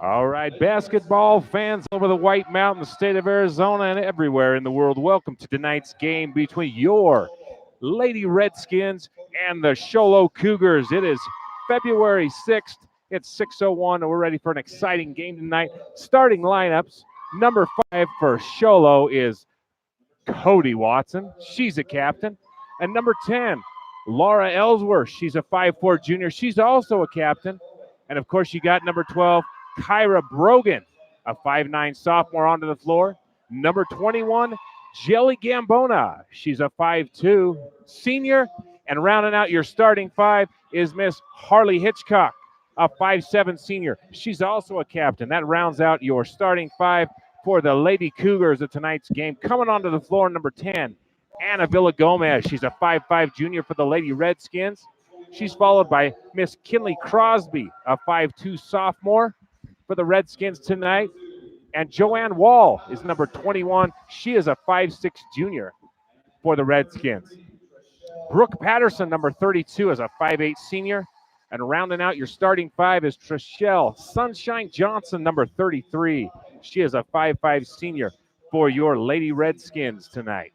All right, basketball fans over the White Mountain, the state of Arizona, and everywhere in the world, welcome to tonight's game between your Lady Redskins and the Sholo Cougars. It is February 6th. It's 6:01, and we're ready for an exciting game tonight. Starting lineups, number 5 for Sholo is Cody Watson. She's a captain. And number 10, Laura Ellsworth. She's a 5'4 junior. She's also a captain. And of course, you got number 12, Kyra Brogan, a 5'9 sophomore, onto the floor. Number 21, Jelly Gambona. She's a 5'2 senior. And rounding out your starting five is Miss Harley Hitchcock, a 5'7 senior. She's also a captain. That rounds out your starting five for the Lady Cougars of tonight's game. Coming onto the floor, number 10, Anna Villagomez. She's a 5'5 junior for the Lady Redskins. She's followed by Miss Kinley Crosby, a 5'2 sophomore for the Redskins tonight. And Joanne Wall is number 21. She is a 5'6 junior for the Redskins. Brooke Patterson, number 32, is a 5'8 senior. And rounding out your starting five is Trishelle Sunshine Johnson, number 33. She is a 5'5 senior for your Lady Redskins tonight.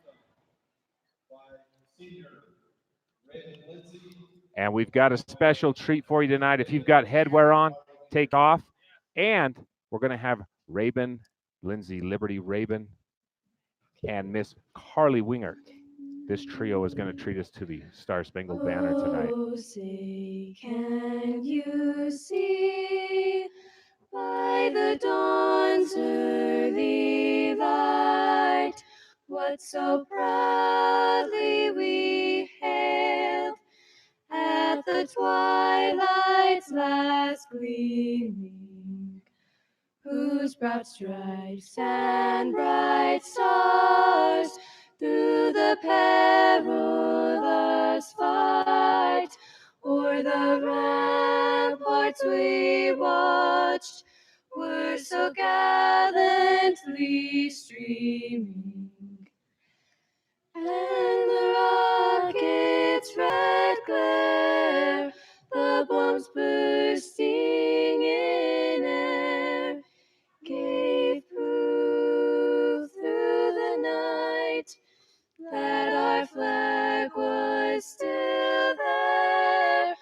And we've got a special treat for you tonight. If you've got headwear on, take off. And we're going to have Rabin, Lindsay Liberty Rabin, and Miss Carly Wingert. This trio is going to treat us to the Star Spangled Banner tonight. Oh, say, can you see by the dawn's early light what so proudly we hailed at the twilight's last gleaming, whose broad stripes and bright stars through the perilous fight o'er the ramparts we watched were so gallantly streaming, and the rocket's red glare, the bombs bursting in air, gave proof through the night that our flag was still there.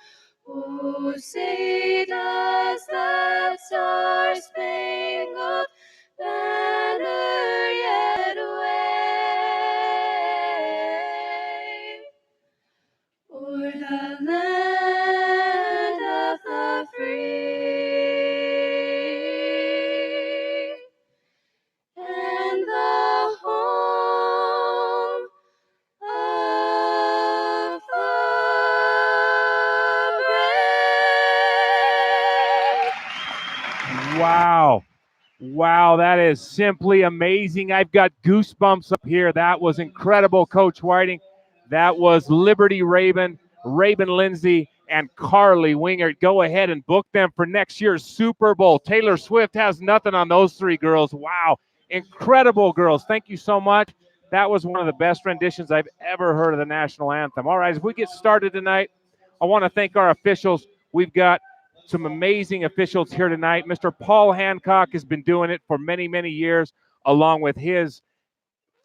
Oh, say does that star-spangled banner yet wave o'er the land of the free and the home of the brave. Wow, that is simply amazing. I've got goosebumps up here. That was incredible, Coach Whiting. That was Liberty Rabin, Rabin Lindsay, and Carly Wingert. Go ahead and book them for next year's Super Bowl. Taylor Swift has nothing on those three girls. Wow, incredible girls. Thank you so much. That was one of the best renditions I've ever heard of the national anthem. All right, as we get started tonight, I want to thank our officials. We've got some amazing officials here tonight. Mr. Paul Hancock has been doing it for many, many years, along with his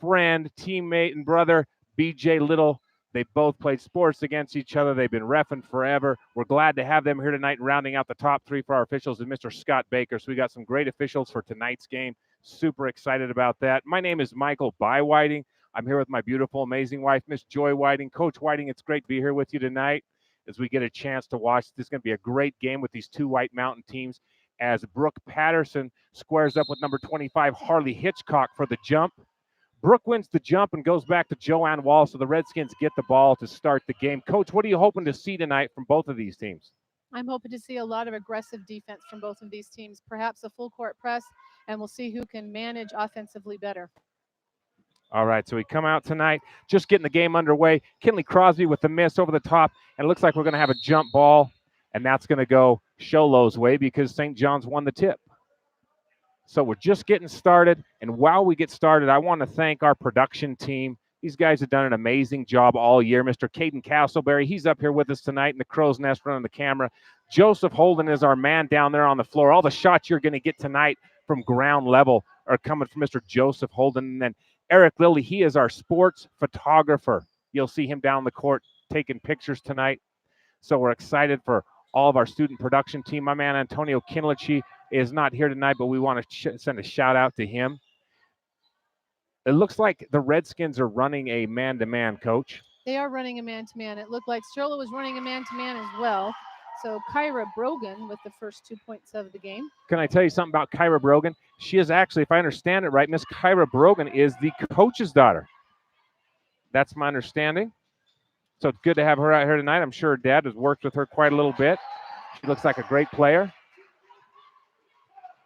friend, teammate, and brother, BJ Little. They both played sports against each other. They've been reffing forever. We're glad to have them here tonight, rounding out the top three for our officials is Mr. Scott Baker. So we got some great officials for tonight's game. Super excited about that. My name is Michael Whiting. I'm here with my beautiful, amazing wife, Miss Joy Whiting. Coach Whiting, it's great to be here with you tonight as we get a chance to watch. This is going to be a great game with these two White Mountain teams as Brooke Patterson squares up with number 25, Harley Hitchcock, for the jump. Brooke wins the jump and goes back to Joanne Wall, so the Redskins get the ball to start the game. Coach, what are you hoping to see tonight from both of these teams? I'm hoping to see a lot of aggressive defense from both of these teams, perhaps a full court press, and we'll see who can manage offensively better. All right, so we come out tonight, just getting the game underway. Kinley Crosby with the miss over the top, and it looks like we're going to have a jump ball, and that's going to go Sholo's way because St. John's won the tip. So we're just getting started, and while we get started, I want to thank our production team. These guys have done an amazing job all year. Mr. Caden Castleberry, he's up here with us tonight in the crow's nest running the camera. Joseph Holden is our man down there on the floor. All the shots you're going to get tonight from ground level are coming from Mr. Joseph Holden. And then Eric Lilly, he is our sports photographer. You'll see him down the court taking pictures tonight. So we're excited for all of our student production team. My man Antonio Kinlichi is not here tonight, but we want to send a shout out to him. It looks like the Redskins are running a man-to-man, Coach. They are running a man-to-man. It looked like Strola was running a man-to-man as well. So Kyra Brogan with the first 2 points of the game. Can I tell you something about Kyra Brogan? She is actually, if I understand it right, Miss Kyra Brogan is the coach's daughter. That's my understanding. So it's good to have her out here tonight. I'm sure her dad has worked with her quite a little bit. She looks like a great player.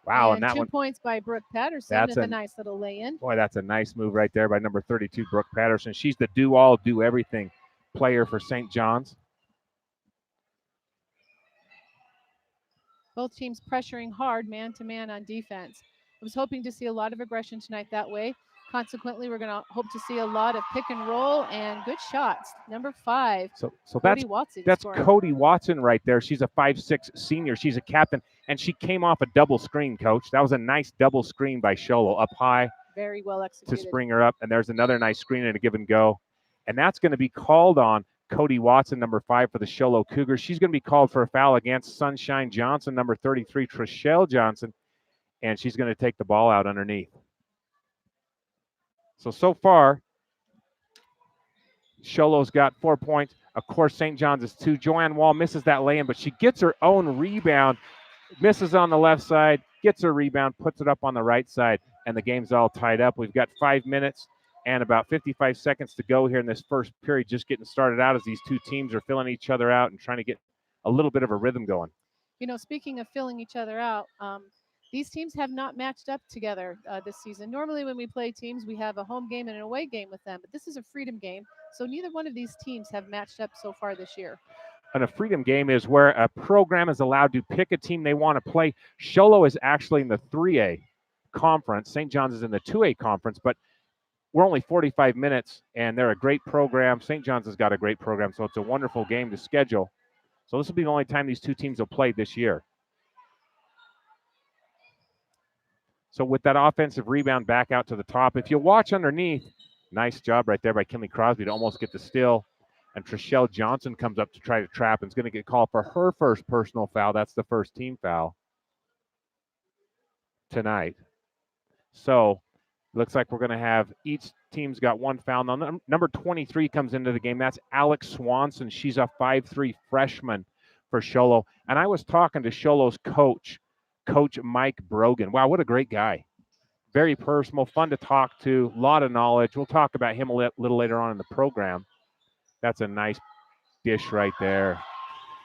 Wow, and that 2 one. points by Brooke Patterson with a nice little lay-in. Boy, that's a nice move right there by number 32, Brooke Patterson. She's the do-all, do-everything player for St. John's. Both teams pressuring hard man-to-man on defense. I was hoping to see a lot of aggression tonight that way. Consequently, we're going to hope to see a lot of pick and roll and good shots. Number 5, so Cody Watson. That's scoring. Cody Watson right there. She's a 5'6" senior. She's a captain, and she came off a double screen, Coach. That was a nice double screen by Sholo up high. Very well executed. To spring her up, and there's another nice screen and a give and go. And that's going to be called on Cody Watson, number 5 for the Sholo Cougars. She's going to be called for a foul against Sunshine Johnson, number 33, Trishelle Johnson, and she's going to take the ball out underneath. So far, Sholo's got 4 points. Of course, St. John's is 2. Joanne Wall misses that lay-in, but she gets her own rebound, misses on the left side, gets her rebound, puts it up on the right side, and the game's all tied up. We've got 5 minutes and about 55 seconds to go here in this first period, just getting started out as these two teams are filling each other out and trying to get a little bit of a rhythm going. You know, speaking of filling each other out, these teams have not matched up together this season. Normally when we play teams, we have a home game and an away game with them, but this is a freedom game, so neither one of these teams have matched up so far this year. And a freedom game is where a program is allowed to pick a team they want to play. Sholo is actually in the 3A conference. St. John's is in the 2A conference, but we're only 45 minutes, and they're a great program. St. John's has got a great program, so it's a wonderful game to schedule. So this will be the only time these two teams will play this year. So with that offensive rebound back out to the top, if you watch underneath, nice job right there by Kinley Crosby to almost get the steal. And Trishelle Johnson comes up to try to trap and is going to get called for her first personal foul. That's the first team foul tonight. So looks like we're going to have each team's got one foul. Now, number 23 comes into the game. That's Alex Swanson. She's a 5'3" freshman for Sholo. And I was talking to Sholo's coach, Coach Mike Brogan. Wow, what a great guy. Very personal, fun to talk to, a lot of knowledge. We'll talk about him a little later on in the program. That's a nice dish right there.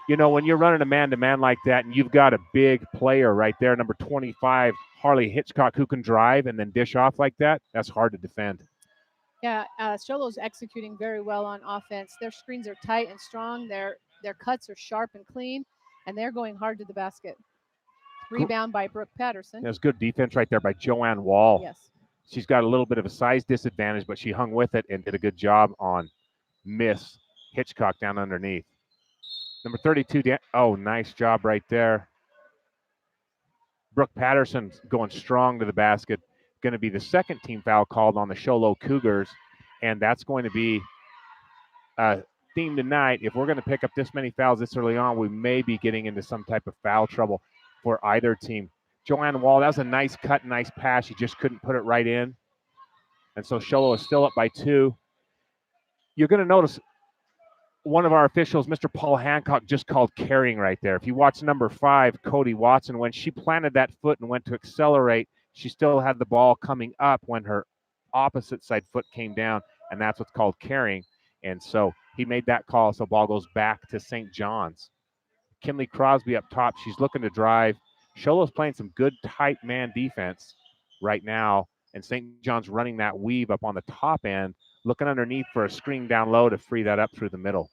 You know, when you're running a man-to-man like that and you've got a big player right there, number 25, Harley Hitchcock, who can drive and then dish off like that, that's hard to defend. Yeah, Sholo's executing very well on offense. Their screens are tight and strong. Their cuts are sharp and clean, and they're going hard to the basket. Rebound by Brooke Patterson. There's good defense right there by Joanne Wall. Yes. She's got a little bit of a size disadvantage, but she hung with it and did a good job on Miss Hitchcock down underneath. Number 32, nice job right there. Brooke Patterson going strong to the basket. Going to be the second team foul called on the Sholo Cougars, and that's going to be a theme tonight. If we're going to pick up this many fouls this early on, we may be getting into some type of foul trouble for either team. Joanne Wall, that was a nice cut, nice pass. She just couldn't put it right in. And so Sholo is still up by 2. You're going to notice one of our officials, Mr. Paul Hancock, just called carrying right there. If you watch number 5, Cody Watson, when she planted that foot and went to accelerate, she still had the ball coming up when her opposite side foot came down, and that's what's called carrying. And so he made that call, so ball goes back to St. John's. Kinley Crosby up top. She's looking to drive. Sholo's playing some good tight man defense right now, and St. John's running that weave up on the top end, looking underneath for a screen down low to free that up through the middle.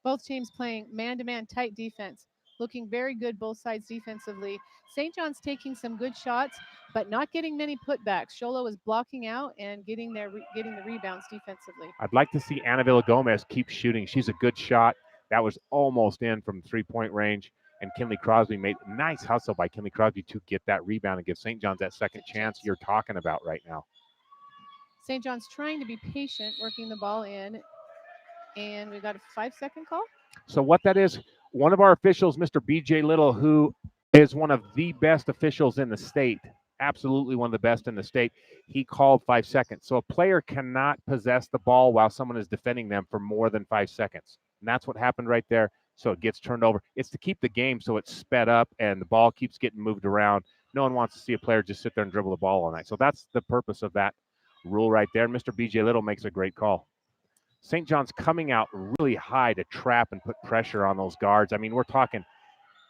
Both teams playing man-to-man tight defense. looking very good both sides defensively. St. John's taking some good shots, but not getting many putbacks. Sholo is blocking out and getting getting the rebounds defensively. I'd like to see Ana Villagomez keep shooting. She's a good shot. That was almost in from three-point range. And Kinley Crosby made a nice hustle by Kinley Crosby to get that rebound and give St. John's that second chance you're talking about right now. St. John's trying to be patient, working the ball in. And we've got a 5-second call. So what that is, one of our officials, Mr. BJ Little, who is one of the best officials in the state, absolutely one of the best in the state, he called 5 seconds. So a player cannot possess the ball while someone is defending them for more than 5 seconds. And that's what happened right there. So it gets turned over. It's to keep the game so it's sped up and the ball keeps getting moved around. No one wants to see a player just sit there and dribble the ball all night. So that's the purpose of that rule right there. Mr. BJ Little makes a great call. St. John's coming out really high to trap and put pressure on those guards. I mean, we're talking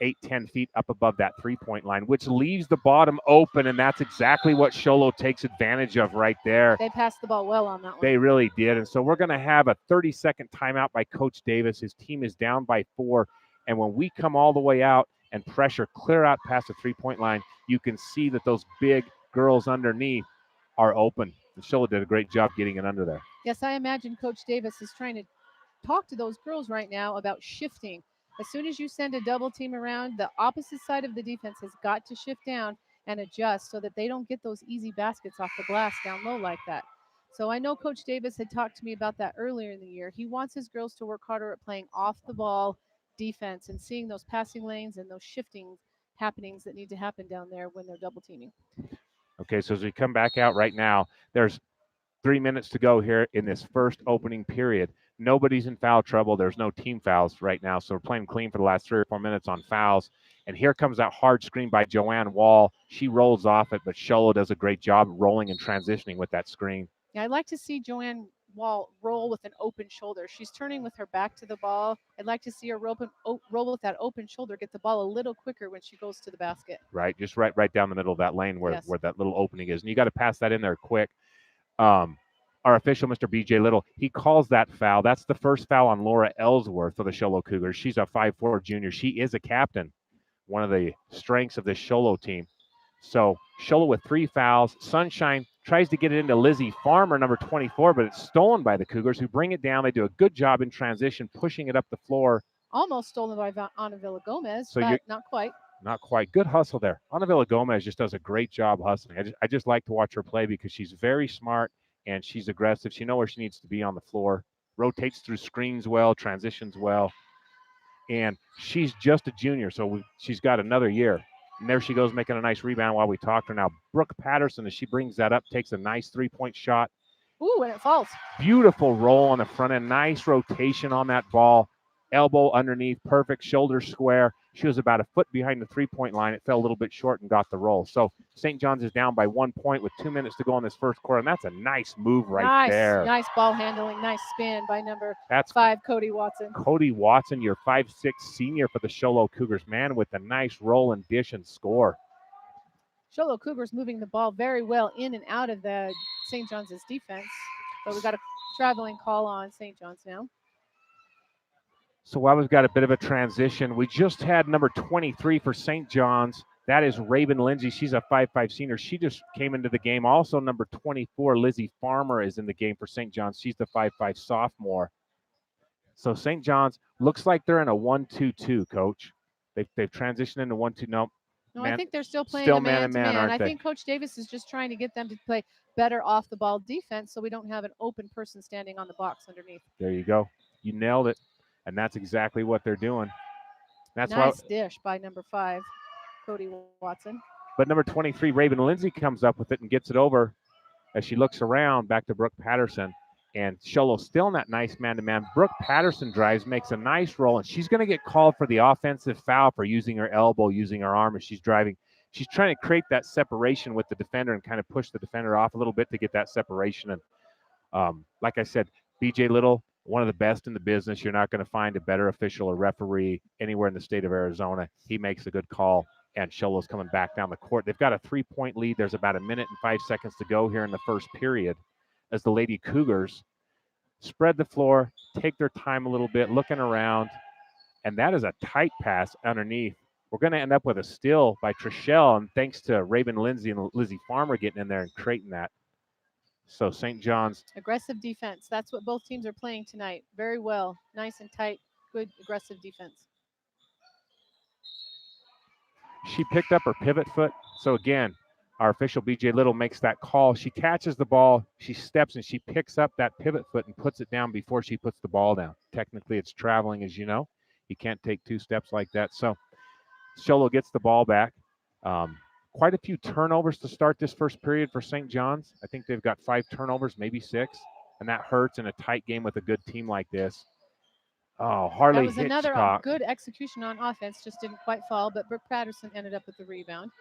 8-10 feet up above that three-point line, which leaves the bottom open, and that's exactly what Sholo takes advantage of right there. They passed the ball well on that one. They really did, and so we're going to have a 30-second timeout by Coach Davis. His team is down by 4, and when we come all the way out and pressure clear out past the three-point line, you can see that those big girls underneath are open. And Sholo did a great job getting it under there. Yes, I imagine Coach Davis is trying to talk to those girls right now about shifting. As soon as you send a double team around, the opposite side of the defense has got to shift down and adjust so that they don't get those easy baskets off the glass down low like that. So I know Coach Davis had talked to me about that earlier in the year. He wants his girls to work harder at playing off the ball defense and seeing those passing lanes and those shifting happenings that need to happen down there when they're double teaming. Okay, so as we come back out right now, there's 3 minutes to go here in this first opening period. Nobody's in foul trouble. There's no team fouls right now, so we're playing clean for the last 3 or 4 minutes on fouls. And here comes that hard screen by Joanne Wall. She rolls off it, but Sholo does a great job rolling and transitioning with that screen. Yeah, I'd like to see Joanne Wall roll with an open shoulder. She's turning with her back to the ball. I'd like to see her roll with that open shoulder, get the ball a little quicker when she goes to the basket. Right, just right down the middle of that lane where that little opening is. And you got to pass that in there quick. Our official, Mr. BJ Little, he calls that foul. That's the first foul on Laura Ellsworth of the Sholo Cougars. She's a 5'4" junior. She is a captain, one of the strengths of this Sholo team. So Sholo with 3 fouls. Sunshine tries to get it into Lizzie Farmer, number 24, but it's stolen by the Cougars, who bring it down. They do a good job in transition, pushing it up the floor. Almost stolen by Ana Villagomez, but not quite. Not quite. Good hustle there. Ana Villagomez just does a great job hustling. I just like to watch her play because she's very smart and she's aggressive. She knows where she needs to be on the floor, rotates through screens well, transitions well. And she's just a junior, so she's got another year. And there she goes, making a nice rebound while we talk to her now. Brooke Patterson, as she brings that up, takes a nice three-point shot. Ooh, and it falls. Beautiful roll on the front end. Nice rotation on that ball. Elbow underneath, perfect shoulder square. She was about a foot behind the three-point line. It fell a little bit short and got the roll. So St. John's is down by 1 point with 2 minutes to go in this first quarter, and that's a nice move right there. Nice ball handling, nice spin by number 5, Cody Watson. Cody Watson, your 5'6" senior for the Sholo Cougars, man, with a nice roll and dish and score. Sholo Cougars moving the ball very well in and out of the St. John's defense, but we've got a traveling call on St. John's now. So while we've got a bit of a transition, we just had number 23 for St. John's. That is Raven Lindsay. She's a 5'5" senior. She just came into the game. Also, number 24, Lizzie Farmer, is in the game for St. John's. She's the 5'5" sophomore. So St. John's looks like they're in a 1-2-2, Coach. They've transitioned into 1-2. No, I think they're still playing a man-to-man. I think Coach Davis is just trying to get them to play better off-the-ball defense so we don't have an open person standing on the box underneath. There you go. You nailed it. And that's exactly what they're doing. That's nice dish by number 5, Cody Watson. But number 23, Raven Lindsay, comes up with it and gets it over as she looks around back to Brooke Patterson. And Sholo still in that nice man-to-man. Brooke Patterson drives, makes a nice roll, and she's going to get called for the offensive foul for using her elbow, using her arm as she's driving. She's trying to create that separation with the defender and kind of push the defender off a little bit to get that separation. And like I said, BJ Little, one of the best in the business. You're not going to find a better official or referee anywhere in the state of Arizona. He makes a good call, and Sholo's coming back down the court. They've got a 3-point lead. There's about 1 minute and 5 seconds to go here in the first period as the Lady Cougars spread the floor, take their time a little bit, looking around, And that is a tight pass underneath. We're going to end up with a steal by Trishelle, and thanks to Raven Lindsay and Lizzie Farmer getting in there and creating that. So St. John's. Aggressive defense. That's what both teams are playing tonight. Very well. Nice and tight. Good aggressive defense. She picked up her pivot foot. So again, our official BJ Little makes that call. She catches the ball, she steps and she picks up that pivot foot and puts it down before she puts the ball down. Technically, it's traveling, as you know. You can't take two steps like that. So Sholo gets the ball back. Quite a few turnovers to start this first period for St. John's. I think they've got 5 turnovers, maybe 6, and that hurts in a tight game with a good team like this. Oh, Harley That was another Hitchcock. good execution on offense, just didn't quite fall, but Brooke Patterson ended up with the rebound.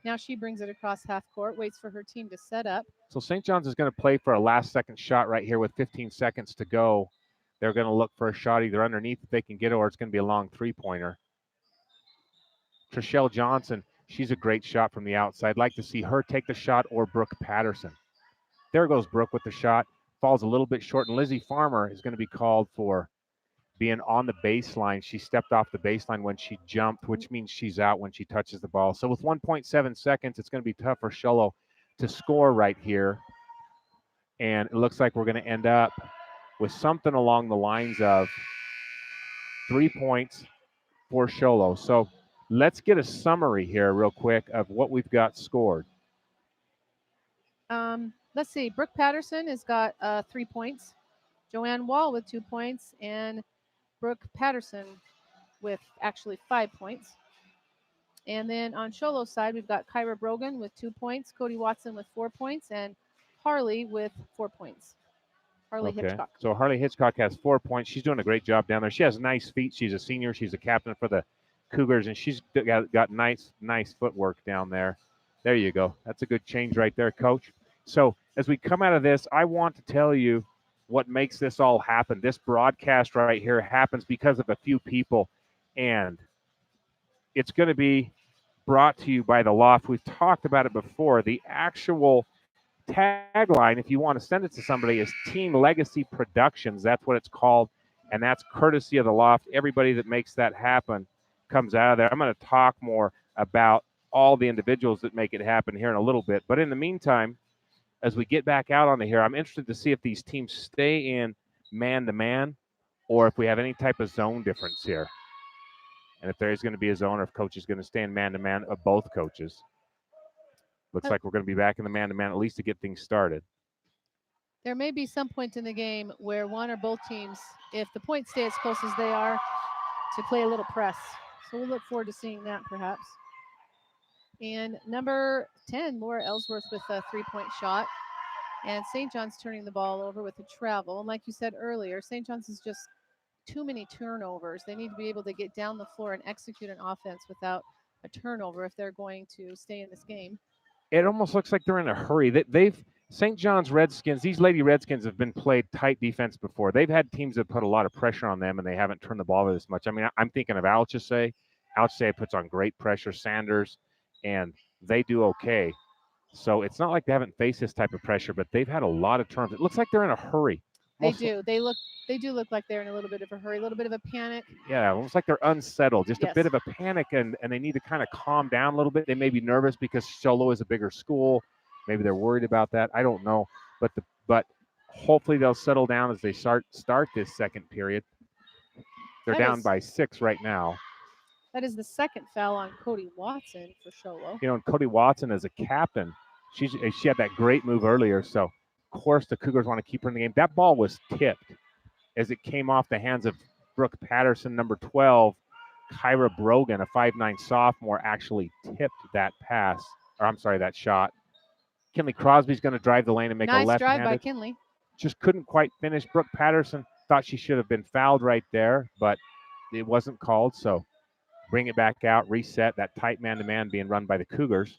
Now she brings it across half court, waits for her team to set up. So St. John's is going to play for a last-second shot right here with 15 seconds to go. They're going to look for a shot either underneath if they can get it, or it's going to be a long three-pointer. Trishelle Johnson, she's a great shot from the outside. I'd like to see her take the shot or Brooke Patterson. There goes Brooke with the shot. Falls a little bit short, and Lizzie Farmer is going to be called for being on the baseline. She stepped off the baseline when she jumped, which means she's out when she touches the ball. So with 1.7 seconds, it's going to be tough for Sholo to score right here. And it looks like we're going to end up with something along the lines of 3 points for Sholo. So let's get a summary here real quick of what we've got scored. Let's see. Brooke Patterson has got 3 points. Joanne Wall with 2 points. And Brooke Patterson with actually 5 points. And then on Sholo's side, we've got Kyra Brogan with 2 points, Cody Watson with 4 points, and Harley with 4 points. Harley Hitchcock. So Harley Hitchcock has 4 points. She's doing a great job down there. She has nice feet. She's a senior. She's a captain for the Cougars, and she's got nice footwork down there. There you go. That's a good change right there, Coach. So as we come out of this, I want to tell you what makes this all happen. This broadcast right here happens because of a few people, and it's going to be brought to you by the Loft. We've talked about it before. The actual tagline, if you want to send it to somebody, is Team Legacy Productions. That's what it's called, and that's courtesy of the Loft. Everybody that makes that happen comes out of there. I'm going to talk more about all the individuals that make it happen here in a little bit. But in the meantime, as we get back out onto here, I'm interested to see if these teams stay in man-to-man or if we have any type of zone difference here. And if there is going to be a zone or if coach is going to stay in man-to-man of both coaches. Looks like we're going to be back in the man-to-man at least to get things started. There may be some point in the game where one or both teams, if the points stay as close as they are, to play a little press. So we'll look forward to seeing that perhaps. And number 10, Laura Ellsworth with a 3-point shot. And St. John's turning the ball over with a travel. And like you said earlier, St. John's is just too many turnovers. They need to be able to get down the floor and execute an offense without a turnover if they're going to stay in this game. It almost looks like they're in a hurry. They've St. John's Redskins, these Lady Redskins have been played tight defense before. They've had teams that put a lot of pressure on them, and they haven't turned the ball over this much. I mean, I'm thinking of Alchese. Alchese puts on great pressure, Sanders, and they do okay. So it's not like they haven't faced this type of pressure, but they've had a lot of turns. It looks like they're in a hurry. They do. They do look like they're in a little bit of a hurry, a little bit of a panic. Yeah, almost like they're unsettled, just Yes. a bit of a panic, and they need to kind of calm down a little bit. They may be nervous because Sholo is a bigger school. Maybe they're worried about that. I don't know. But hopefully they'll settle down as they start this second period. They're down by 6 right now. That is the second foul on Cody Watson for Sholo. You know, and Cody Watson as a captain, she had that great move earlier. So, of course, the Cougars want to keep her in the game. That ball was tipped as it came off the hands of Brooke Patterson, number 12. Kyra Brogan, a 5'9" sophomore, actually tipped that pass. Or I'm sorry, that shot. Kinley Crosby's going to drive the lane and make a left-handed. Nice drive by Kinley. Just couldn't quite finish. Brooke Patterson thought she should have been fouled right there, but it wasn't called. So bring it back out, reset. That tight man-to-man being run by the Cougars.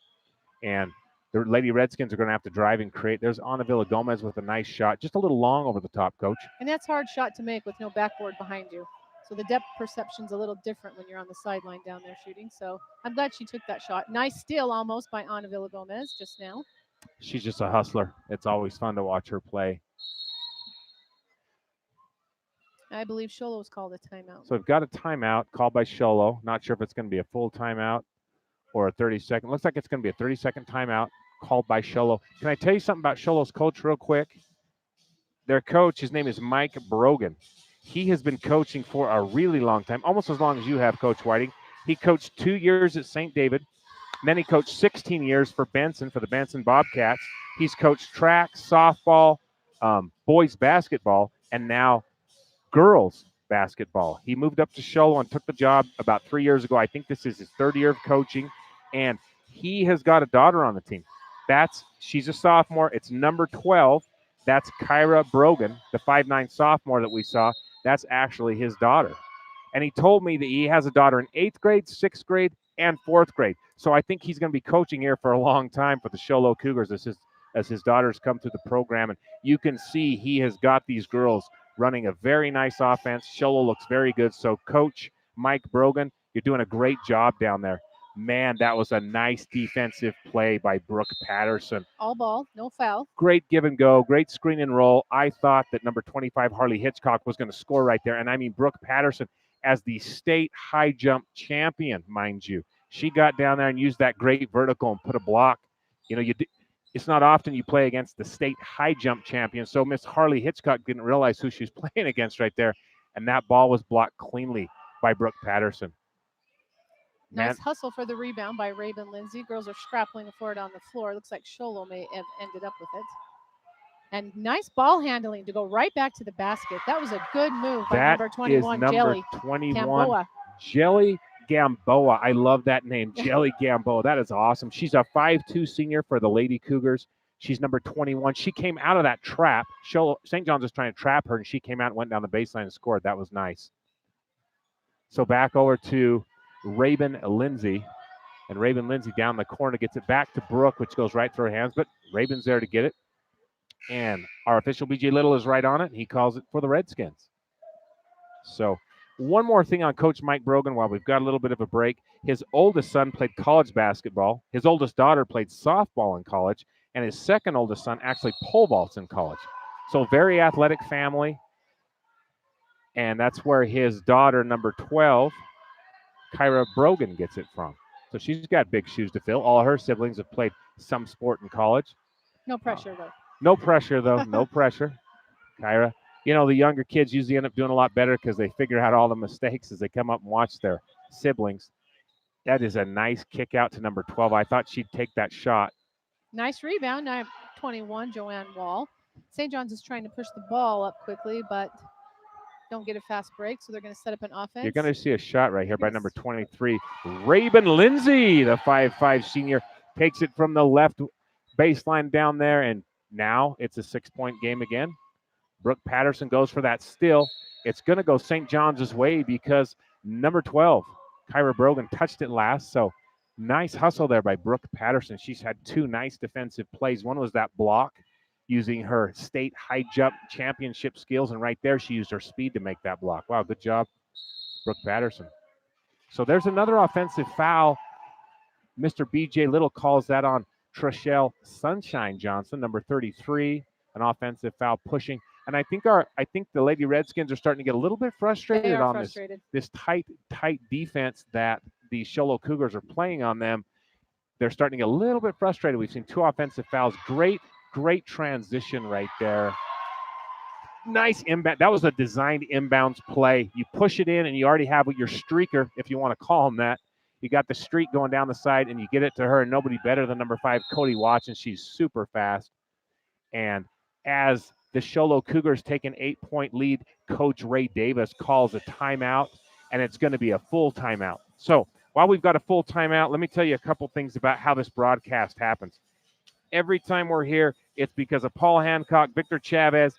And the Lady Redskins are going to have to drive and create. There's Ana Villagomez with a nice shot. Just a little long over the top, Coach. And that's a hard shot to make with no backboard behind you. So the depth perception's a little different when you're on the sideline down there shooting. So I'm glad she took that shot. Nice steal almost by Ana Villagomez just now. She's just a hustler. It's always fun to watch her play. I believe Sholo's called a timeout. So we've got a timeout called by Sholo. Not sure if it's going to be a full timeout or a 30-second. Looks like it's going to be a 30-second timeout called by Sholo. Can I tell you something about Sholo's coach real quick? Their coach, his name is Mike Brogan. He has been coaching for a really long time, almost as long as you have, Coach Whiting. He coached 2 years at St. David. Then he coached 16 years for Benson, for the Benson Bobcats. He's coached track, softball, boys basketball, and now girls basketball. He moved up to Sholo and took the job about 3 years ago. I think this is his 3rd year of coaching, and he has got a daughter on the team. She's a sophomore. It's number 12. That's Kyra Brogan, the 5'9" sophomore that we saw. That's actually his daughter. And he told me that he has a daughter in 8th grade, 6th grade, and 4th grade. So I think he's going to be coaching here for a long time for the Sholo Cougars as his daughters come through the program. And you can see he has got these girls running a very nice offense. Sholo looks very good. So Coach Mike Brogan, you're doing a great job down there. Man, that was a nice defensive play by Brooke Patterson. All ball, no foul. Great give and go, great screen and roll. I thought that number 25, Harley Hitchcock, was going to score right there. And I mean, Brooke Patterson, as the state high jump champion, mind you, she got down there and used that great vertical and put a block. You know, it's not often you play against the state high jump champion. So Miss Harley Hitchcock didn't realize who she was playing against right there. And that ball was blocked cleanly by Brooke Patterson. Nice hustle for the rebound by Raven Lindsay. Girls are scrapping for it on the floor. Looks like Sholo may have ended up with it. And nice ball handling to go right back to the basket. That was a good move by number 21, Jelly 21, Gamboa. Jelly Gamboa. I love that name, Jelly Gamboa. That is awesome. She's a 5'2" senior for the Lady Cougars. She's number 21. She came out of that trap. St. John's was trying to trap her, and she came out and went down the baseline and scored. That was nice. So back over to Raven Lindsay. And Raven Lindsay down the corner gets it back to Brooke, which goes right through her hands. But Raven's there to get it. And our official, BJ Little, is right on it. He calls it for the Redskins. So one more thing on Coach Mike Brogan while we've got a little bit of a break. His oldest son played college basketball. His oldest daughter played softball in college. And his second oldest son actually pole vaults in college. So very athletic family. And that's where his daughter, number 12, Kyra Brogan, gets it from. So she's got big shoes to fill. All her siblings have played some sport in college. No pressure, though. No pressure, though. No pressure. Kyra, you know, the younger kids usually end up doing a lot better because they figure out all the mistakes as they come up and watch their siblings. That is a nice kick out to number 12. I thought she'd take that shot. Nice rebound. Now 21, Joanne Wall. St. John's is trying to push the ball up quickly, but don't get a fast break, so they're going to set up an offense. You're going to see a shot right here by number 23. Raven Lindsay, the 5'5" senior, takes it from the left baseline down there, and now it's a 6-point game again. Brooke Patterson goes for that steal. It's going to go St. John's way because number 12, Kyra Brogan, touched it last. So nice hustle there by Brooke Patterson. She's had 2 nice defensive plays. One was that block using her state high jump championship skills, and right there she used her speed to make that block. Wow, good job, Brooke Patterson. So there's another offensive foul. Mr. BJ Little calls that on Trishelle Sunshine Johnson, number 33, an offensive foul pushing. And I think the Lady Redskins are starting to get a little bit frustrated on this tight defense that the Sholo Cougars are playing on them. They're starting to get a little bit frustrated. We've seen 2 offensive fouls. Great transition right there. Nice inbound. That was a designed inbounds play. You push it in, and you already have your streaker, if you want to call him that. You got the streak going down the side, and you get it to her, and nobody better than number 5, Cody Watson. She's super fast. And as the Sholo Cougars take an 8-point lead, Coach Ray Davis calls a timeout, and it's going to be a full timeout. So while we've got a full timeout, let me tell you a couple things about how this broadcast happens. Every time we're here, it's because of Paul Hancock, Victor Chavez,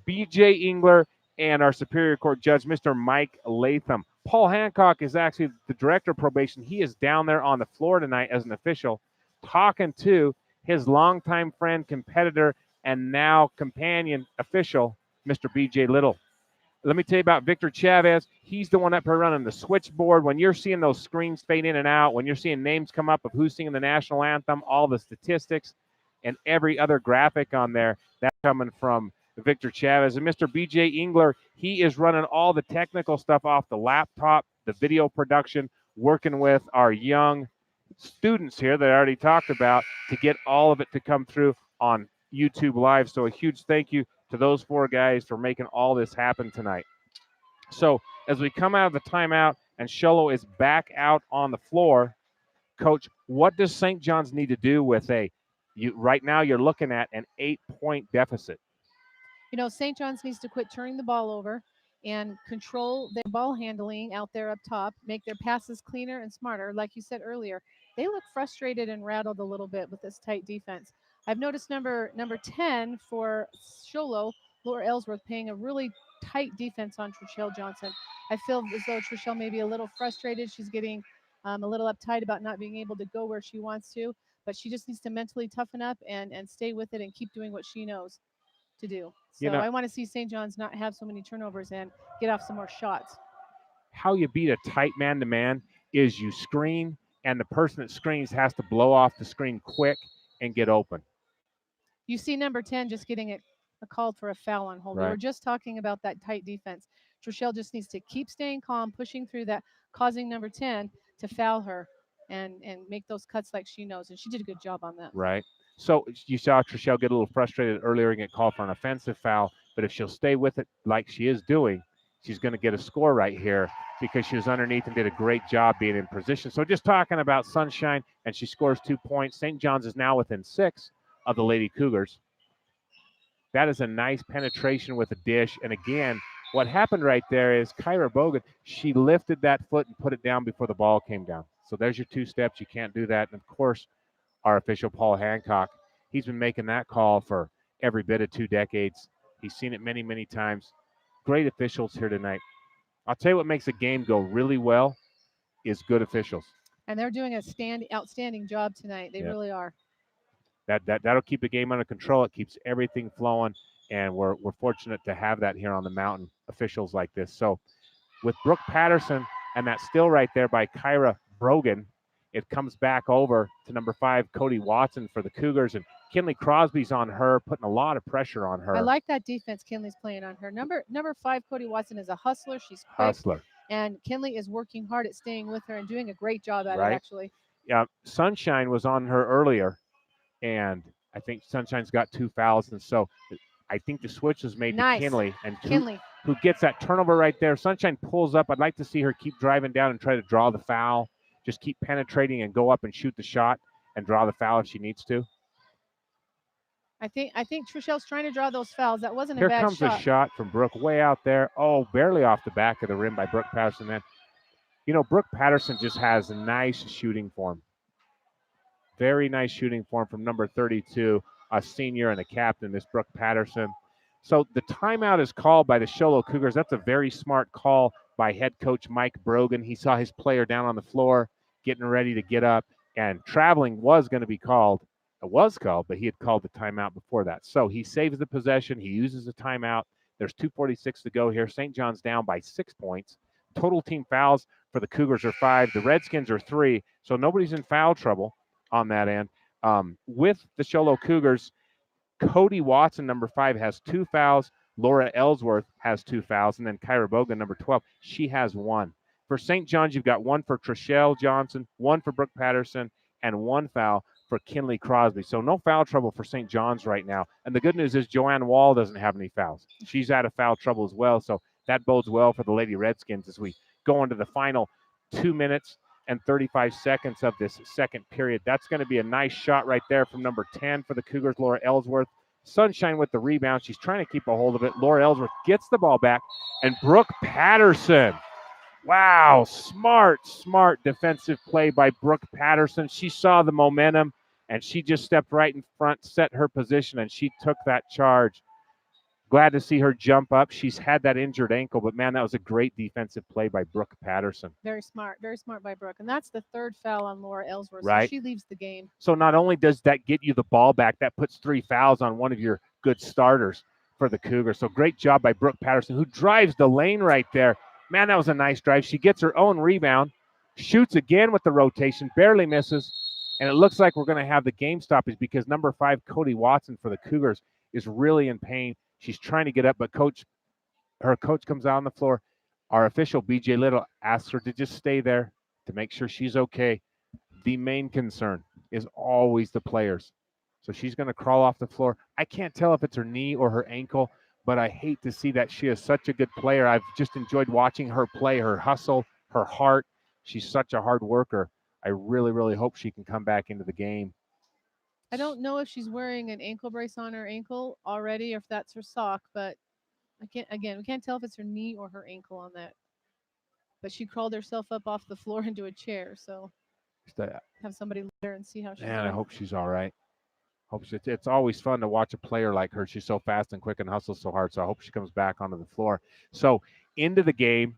BJ Engler, and our Superior Court judge, Mr. Mike Latham. Paul Hancock is actually the director of probation. He is down there on the floor tonight as an official, talking to his longtime friend, competitor, and now companion official, Mr. BJ Little. Let me tell you about Victor Chavez. He's the one up here running the switchboard. When you're seeing those screens fade in and out, when you're seeing names come up of who's singing the national anthem, all the statistics, and every other graphic on there, that's coming from Victor Chavez. And Mr. BJ Engler, he is running all the technical stuff off the laptop, the video production, working with our young students here that I already talked about to get all of it to come through on YouTube Live. So a huge thank you to those 4 guys for making all this happen tonight. So as we come out of the timeout and Sholo is back out on the floor, Coach, what does St. John's need to do with right now you're looking at an 8-point deficit? You know, St. John's needs to quit turning the ball over and control their ball handling out there up top, make their passes cleaner and smarter. Like you said earlier, they look frustrated and rattled a little bit with this tight defense. I've noticed number 10 for Sholo, Laura Ellsworth, paying a really tight defense on Trishelle Johnson. I feel as though Trishelle may be a little frustrated. She's getting a little uptight about not being able to go where she wants to, but she just needs to mentally toughen up and stay with it and keep doing what she knows to do. So I want to see St. John's not have so many turnovers and get off some more shots. How you beat a tight man-to-man is you screen, and the person that screens has to blow off the screen quick and get open. You see number 10 just getting a call for a foul on hold. Right. We were just talking about that tight defense. Trishelle just needs to keep staying calm, pushing through that, causing number 10 to foul her and make those cuts like she knows. And she did a good job on that. Right. So you saw Trishelle get a little frustrated earlier and get called for an offensive foul, but if she'll stay with it like she is doing, she's going to get a score right here because she was underneath and did a great job being in position. So just talking about Sunshine, and she scores 2 points. St. John's is now within 6 of the Lady Cougars. That is a nice penetration with a dish. And again, what happened right there is Kyra Bogan, she lifted that foot and put it down before the ball came down. So there's your 2 steps. You can't do that. And of course, our official, Paul Hancock, he's been making that call for every bit of 2 decades. He's seen it many, many times. Great officials here tonight. I'll tell you what makes a game go really well is good officials. And they're doing a outstanding job tonight. They really are. That'll keep the game under control. It keeps everything flowing, and we're fortunate to have that here on the mountain, officials like this. So with Brooke Patterson and that still right there by Kyra Brogan, it comes back over to number 5, Cody Watson for the Cougars, and Kinley Crosby's on her, putting a lot of pressure on her. I like that defense Kinley's playing on her. Number 5, Cody Watson, is a hustler. She's quick. Hustler. And Kinley is working hard at staying with her and doing a great job at it, actually. Yeah, Sunshine was on her earlier, and I think Sunshine's got 2 fouls, and so I think the switch was made to Kinley, and Kinley, who gets that turnover right there. Sunshine pulls up. I'd like to see her keep driving down and try to draw the foul. Just keep penetrating and go up and shoot the shot and draw the foul if she needs to. I think Trishelle's trying to draw those fouls. That wasn't Here a bad shot. Here comes a shot from Brooke way out there. Oh, barely off the back of the rim by Brooke Patterson. Then, you know, Brooke Patterson just has a nice shooting form. Very nice shooting form from number 32, a senior and a captain, Miss Brooke Patterson. So the timeout is called by the Sholo Cougars. That's a very smart call by head coach Mike Brogan. He saw his player down on the floor, getting ready to get up, and traveling was going to be called. It was called, but he had called the timeout before that. So he saves the possession. He uses the timeout. There's 2:46 to go here. St. John's down by 6 points. Total team fouls for the Cougars are 5. The Redskins are 3. So nobody's in foul trouble on that end. With the Sholo Cougars, Cody Watson, number 5, has 2 fouls. Laura Ellsworth has 2 fouls. And then Kyra Bogan, number 12, she has 1. For St. John's, you've got 1 for Trishelle Johnson, 1 for Brooke Patterson, and 1 foul for Kinley Crosby. So no foul trouble for St. John's right now. And the good news is Joanne Wall doesn't have any fouls. She's out of foul trouble as well. So that bodes well for the Lady Redskins as we go into the final 2 minutes and 35 seconds of this second period. That's going to be a nice shot right there from number 10 for the Cougars, Laura Ellsworth. Sunshine with the rebound. She's trying to keep a hold of it. Laura Ellsworth gets the ball back. And Brooke Patterson. Wow, smart defensive play by Brooke Patterson. She saw the momentum, and she just stepped right in front, set her position, and she took that charge. Glad to see her jump up. She's had that injured ankle, but, man, that was a great defensive play by Brooke Patterson. Very smart by Brooke. And that's the 3rd foul on Laura Ellsworth. Right. So she leaves the game. So not only does that get you the ball back, that puts 3 fouls on one of your good starters for the Cougars. So great job by Brooke Patterson, who drives the lane right there. Man, that was a nice drive. She gets her own rebound, shoots again with the rotation, barely misses, and it looks like we're going to have the game stoppage because number 5, Cody Watson for the Cougars, is really in pain. She's trying to get up, but her coach comes out on the floor. Our official, BJ Little, asks her to just stay there to make sure she's okay. The main concern is always the players. So she's going to crawl off the floor. I can't tell if it's her knee or her ankle, but I hate to see that. She is such a good player. I've just enjoyed watching her play, her hustle, her heart. She's such a hard worker. I really, really hope she can come back into the game. I don't know if she's wearing an ankle brace on her ankle already or if that's her sock, but we can't tell if it's her knee or her ankle on that. But she crawled herself up off the floor into a chair, so have somebody look at her and see how she's Man, I doing. hope she's all right. It's always fun to watch a player like her. She's so fast and quick and hustles so hard. So I hope she comes back onto the floor. So into the game,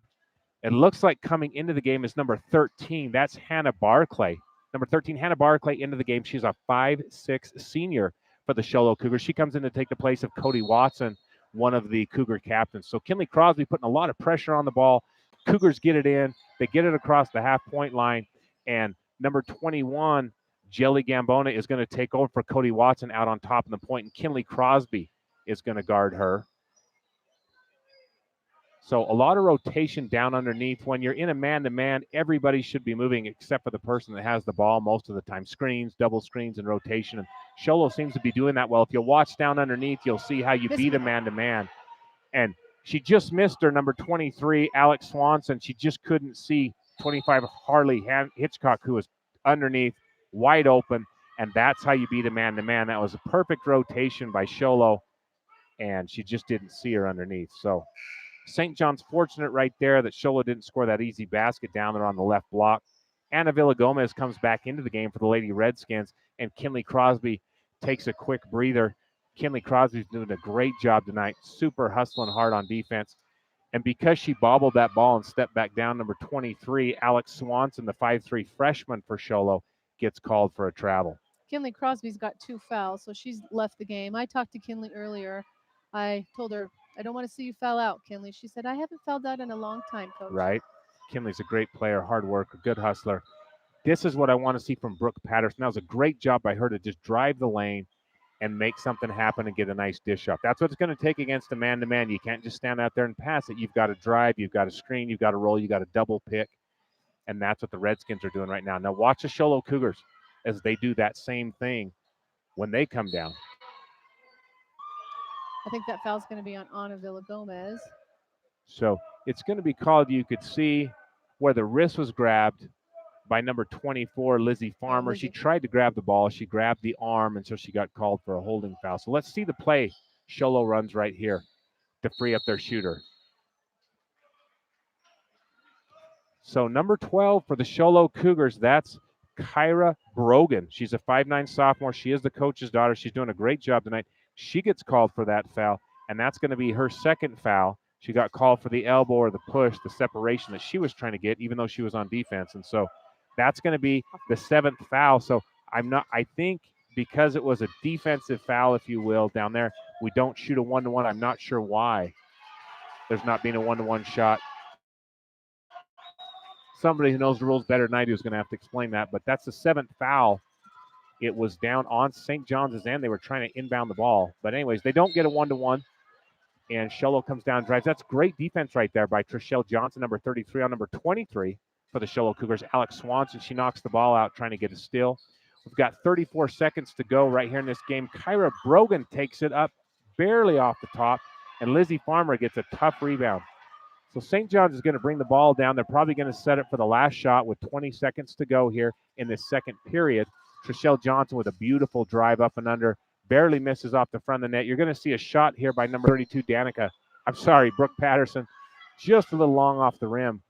it looks like coming into the game is number 13. That's Hannah Barclay. Number 13, Hannah Barclay into the game. She's a 5'6" senior for the Show Low Cougars. She comes in to take the place of Cody Watson, one of the Cougar captains. So Kinley Crosby putting a lot of pressure on the ball. Cougars get it in. They get it across the half-point line. And number 21, Jelly Gambona, is going to take over for Cody Watson out on top of the point. And Kinley Crosby is going to guard her. So a lot of rotation down underneath. When you're in a man-to-man, everybody should be moving except for the person that has the ball most of the time. Screens, double screens, and rotation. And Sholo seems to be doing that well. If you watch down underneath, you'll see how you beat a man-to-man. And she just missed her, number 23, Alex Swanson. She just couldn't see 25, Harley Hitchcock, who was underneath, wide open. And that's how you beat a man-to-man. That was a perfect rotation by Sholo, and she just didn't see her underneath. So St. John's fortunate right there that Shola didn't score that easy basket down there on the left block. Anna Villagomez comes back into the game for the Lady Redskins, and Kinley Crosby takes a quick breather. Kinley Crosby's doing a great job tonight, super hustling hard on defense. And because she bobbled that ball and stepped back down, number 23, Alex Swanson, the 5'3" freshman for Sholo, gets called for a travel. Kinley Crosby's got 2 fouls, so she's left the game. I talked to Kinley earlier. I told her, I don't want to see you foul out, Kinley. She said, I haven't fouled out in a long time, Coach. Right. Kinley's a great player, hard worker, good hustler. This is what I want to see from Brooke Patterson. That was a great job by her to just drive the lane and make something happen and get a nice dish up. That's what it's going to take against a man-to-man. You can't just stand out there and pass it. You've got to drive, you've got to screen, you've got to roll, you've got to double pick. And that's what the Redskins are doing right now. Now watch the Sholo Cougars as they do that same thing when they come down. I think that foul's going to be on Ana Villagomez. So it's going to be called. You could see where the wrist was grabbed by number 24, Lizzie Farmer. She tried to grab the ball. She grabbed the arm, and so she got called for a holding foul. So let's see the play Sholo runs right here to free up their shooter. So number 12 for the Sholo Cougars, that's Kyra Brogan. She's a 5'9" sophomore. She is the coach's daughter. She's doing a great job tonight. She gets called for that foul, and that's going to be her second foul. She got called for the elbow or the push, the separation that she was trying to get, even though she was on defense. And so that's going to be the 7th foul. So I think because it was a defensive foul, if you will, down there, we don't shoot a 1-to-1. I'm not sure why there's not being a 1-to-1 shot. Somebody who knows the rules better than I do is going to have to explain that. But that's the 7th foul. It was down on St. John's end. They were trying to inbound the ball. But anyways, they don't get a 1-to-1. And Sholo comes down, drives. That's great defense right there by Trishelle Johnson, number 33, on number 23 for the Sholo Cougars. Alex Swanson, she knocks the ball out, trying to get a steal. We've got 34 seconds to go right here in this game. Kyra Brogan takes it up barely off the top, and Lizzie Farmer gets a tough rebound. So St. John's is going to bring the ball down. They're probably going to set it for the last shot with 20 seconds to go here in this second period. Trishelle Johnson with a beautiful drive up and under. Barely misses off the front of the net. You're going to see a shot here by number 32, Brooke Patterson. Just a little long off the rim.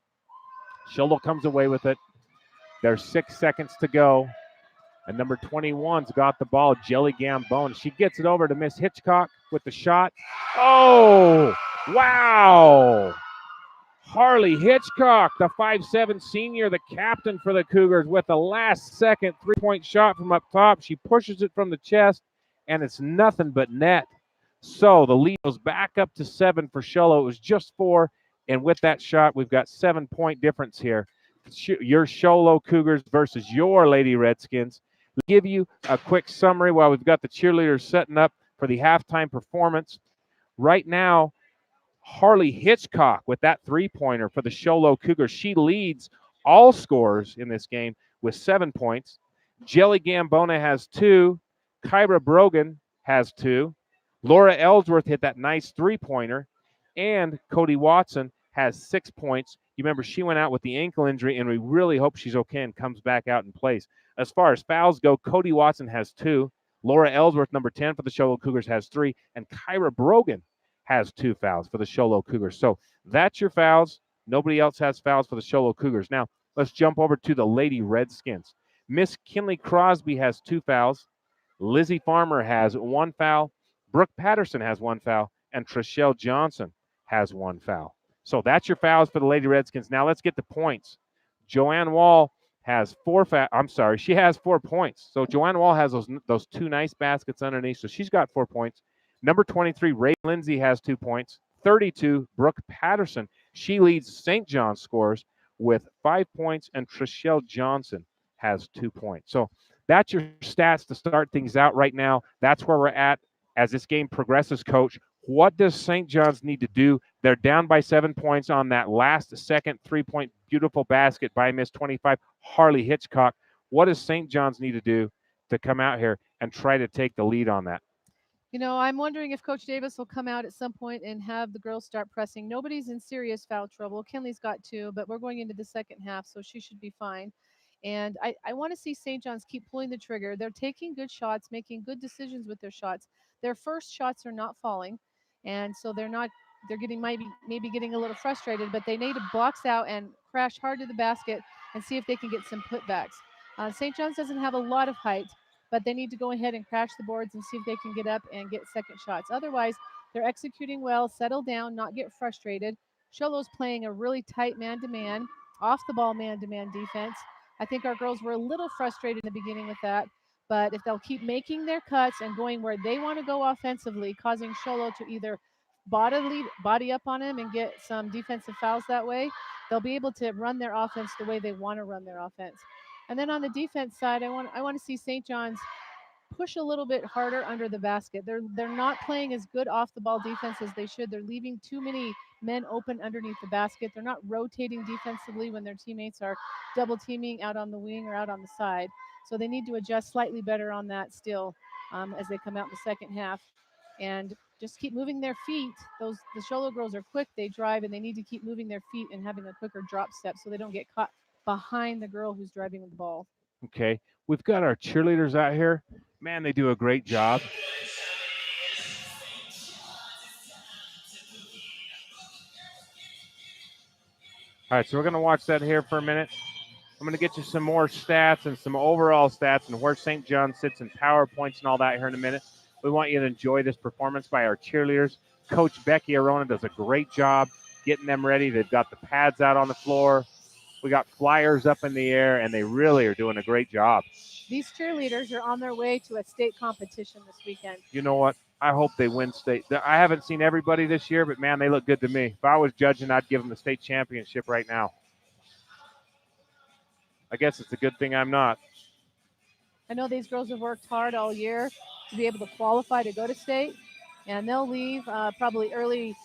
Sholo comes away with it. There's 6 seconds to go. And number 21's got the ball, Jelly Gambone. She gets it over to Miss Hitchcock with the shot. Oh, wow. Harley Hitchcock, the 5'7" senior, the captain for the Cougars, with the last-second three-point shot from up top. She pushes it from the chest, and it's nothing but net. So the lead goes back up to 7 for Sholo. It was just 4, and with that shot, we've got 7-point difference here. Your Sholo Cougars versus your Lady Redskins. We'll give you a quick summary while we've got the cheerleaders setting up for the halftime performance. Right now, Harley Hitchcock with that three-pointer for the Sholo Cougars. She leads all scorers in this game with 7 points. Jelly Gambona has 2. Kyra Brogan has 2. Laura Ellsworth hit that nice three-pointer. And Cody Watson has 6 points. You remember she went out with the ankle injury, and we really hope she's okay and comes back out and plays. As far as fouls go, Cody Watson has 2. Laura Ellsworth, number 10 for the Sholo Cougars, has 3. And Kyra Brogan has 2 fouls for the Sholo Cougars. So that's your fouls. Nobody else has fouls for the Sholo Cougars. Now, let's jump over to the Lady Redskins. Miss Kinley Crosby has 2 fouls. Lizzie Farmer has 1 foul. Brooke Patterson has 1 foul. And Trishelle Johnson has 1 foul. So that's your fouls for the Lady Redskins. Now let's get the points. Joanne Wall has 4 she has 4 points. So Joanne Wall has those 2 nice baskets underneath. So she's got 4 points. Number 23, Ray Lindsay has 2 points. 32, Brooke Patterson. She leads St. John's scores with 5 points, and Trishelle Johnson has 2 points. So that's your stats to start things out right now. That's where we're at as this game progresses, Coach. What does St. John's need to do? They're down by 7 points on that last second 3-point beautiful basket by Miss 25, Harley Hitchcock. What does St. John's need to do to come out here and try to take the lead on that? I'm wondering if Coach Davis will come out at some point and have the girls start pressing. Nobody's in serious foul trouble. Kinley's got 2, but we're going into the second half, so she should be fine. And I want to see St. John's keep pulling the trigger. They're taking good shots, making good decisions with their shots. Their first shots are not falling, and so they're getting maybe getting a little frustrated, but they need to box out and crash hard to the basket and see if they can get some putbacks. St. John's doesn't have a lot of height, but they need to go ahead and crash the boards and see if they can get up and get second shots. Otherwise, they're executing well, settle down, not get frustrated. Sholo's playing a really tight man-to-man, off-the-ball man-to-man defense. I think our girls were a little frustrated in the beginning with that, but if they'll keep making their cuts and going where they want to go offensively, causing Sholo to either body up on him and get some defensive fouls that way, they'll be able to run their offense the way they want to run their offense. And then on the defense side, I want to see St. John's push a little bit harder under the basket. They're not playing as good off the ball defense as they should. They're leaving too many men open underneath the basket. They're not rotating defensively when their teammates are double teaming out on the wing or out on the side. So they need to adjust slightly better on that still as they come out in the second half. And just keep moving their feet. The Sholo girls are quick. They drive, and they need to keep moving their feet and having a quicker drop step so they don't get caught behind the girl who's driving with the ball. Okay, we've got our cheerleaders out here. Man, they do a great job. All right, so we're going to watch that here for a minute. I'm going to get you some more stats and some overall stats and where St. John sits in power points and all that here in a minute. We want you to enjoy this performance by our cheerleaders. Coach Becky Arona does a great job getting them ready. They've got the pads out on the floor. We got flyers up in the air, and they really are doing a great job. These cheerleaders are on their way to a state competition this weekend. You know what? I hope they win state. I haven't seen everybody this year, but, man, they look good to me. If I was judging, I'd give them the state championship right now. I guess it's a good thing I'm not. I know these girls have worked hard all year to be able to qualify to go to state, and they'll leave probably early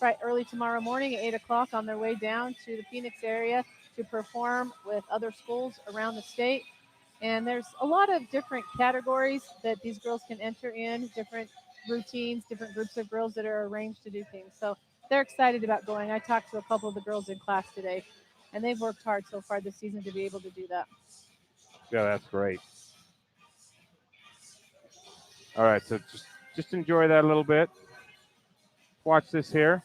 tomorrow morning at 8 o'clock on their way down to the Phoenix area to perform with other schools around the state. And there's a lot of different categories that these girls can enter in, different routines, different groups of girls that are arranged to do things. So they're excited about going. I talked to a couple of the girls in class today, and they've worked hard so far this season to be able to do that. Yeah, that's great. All right, so just enjoy that a little bit. Watch this here.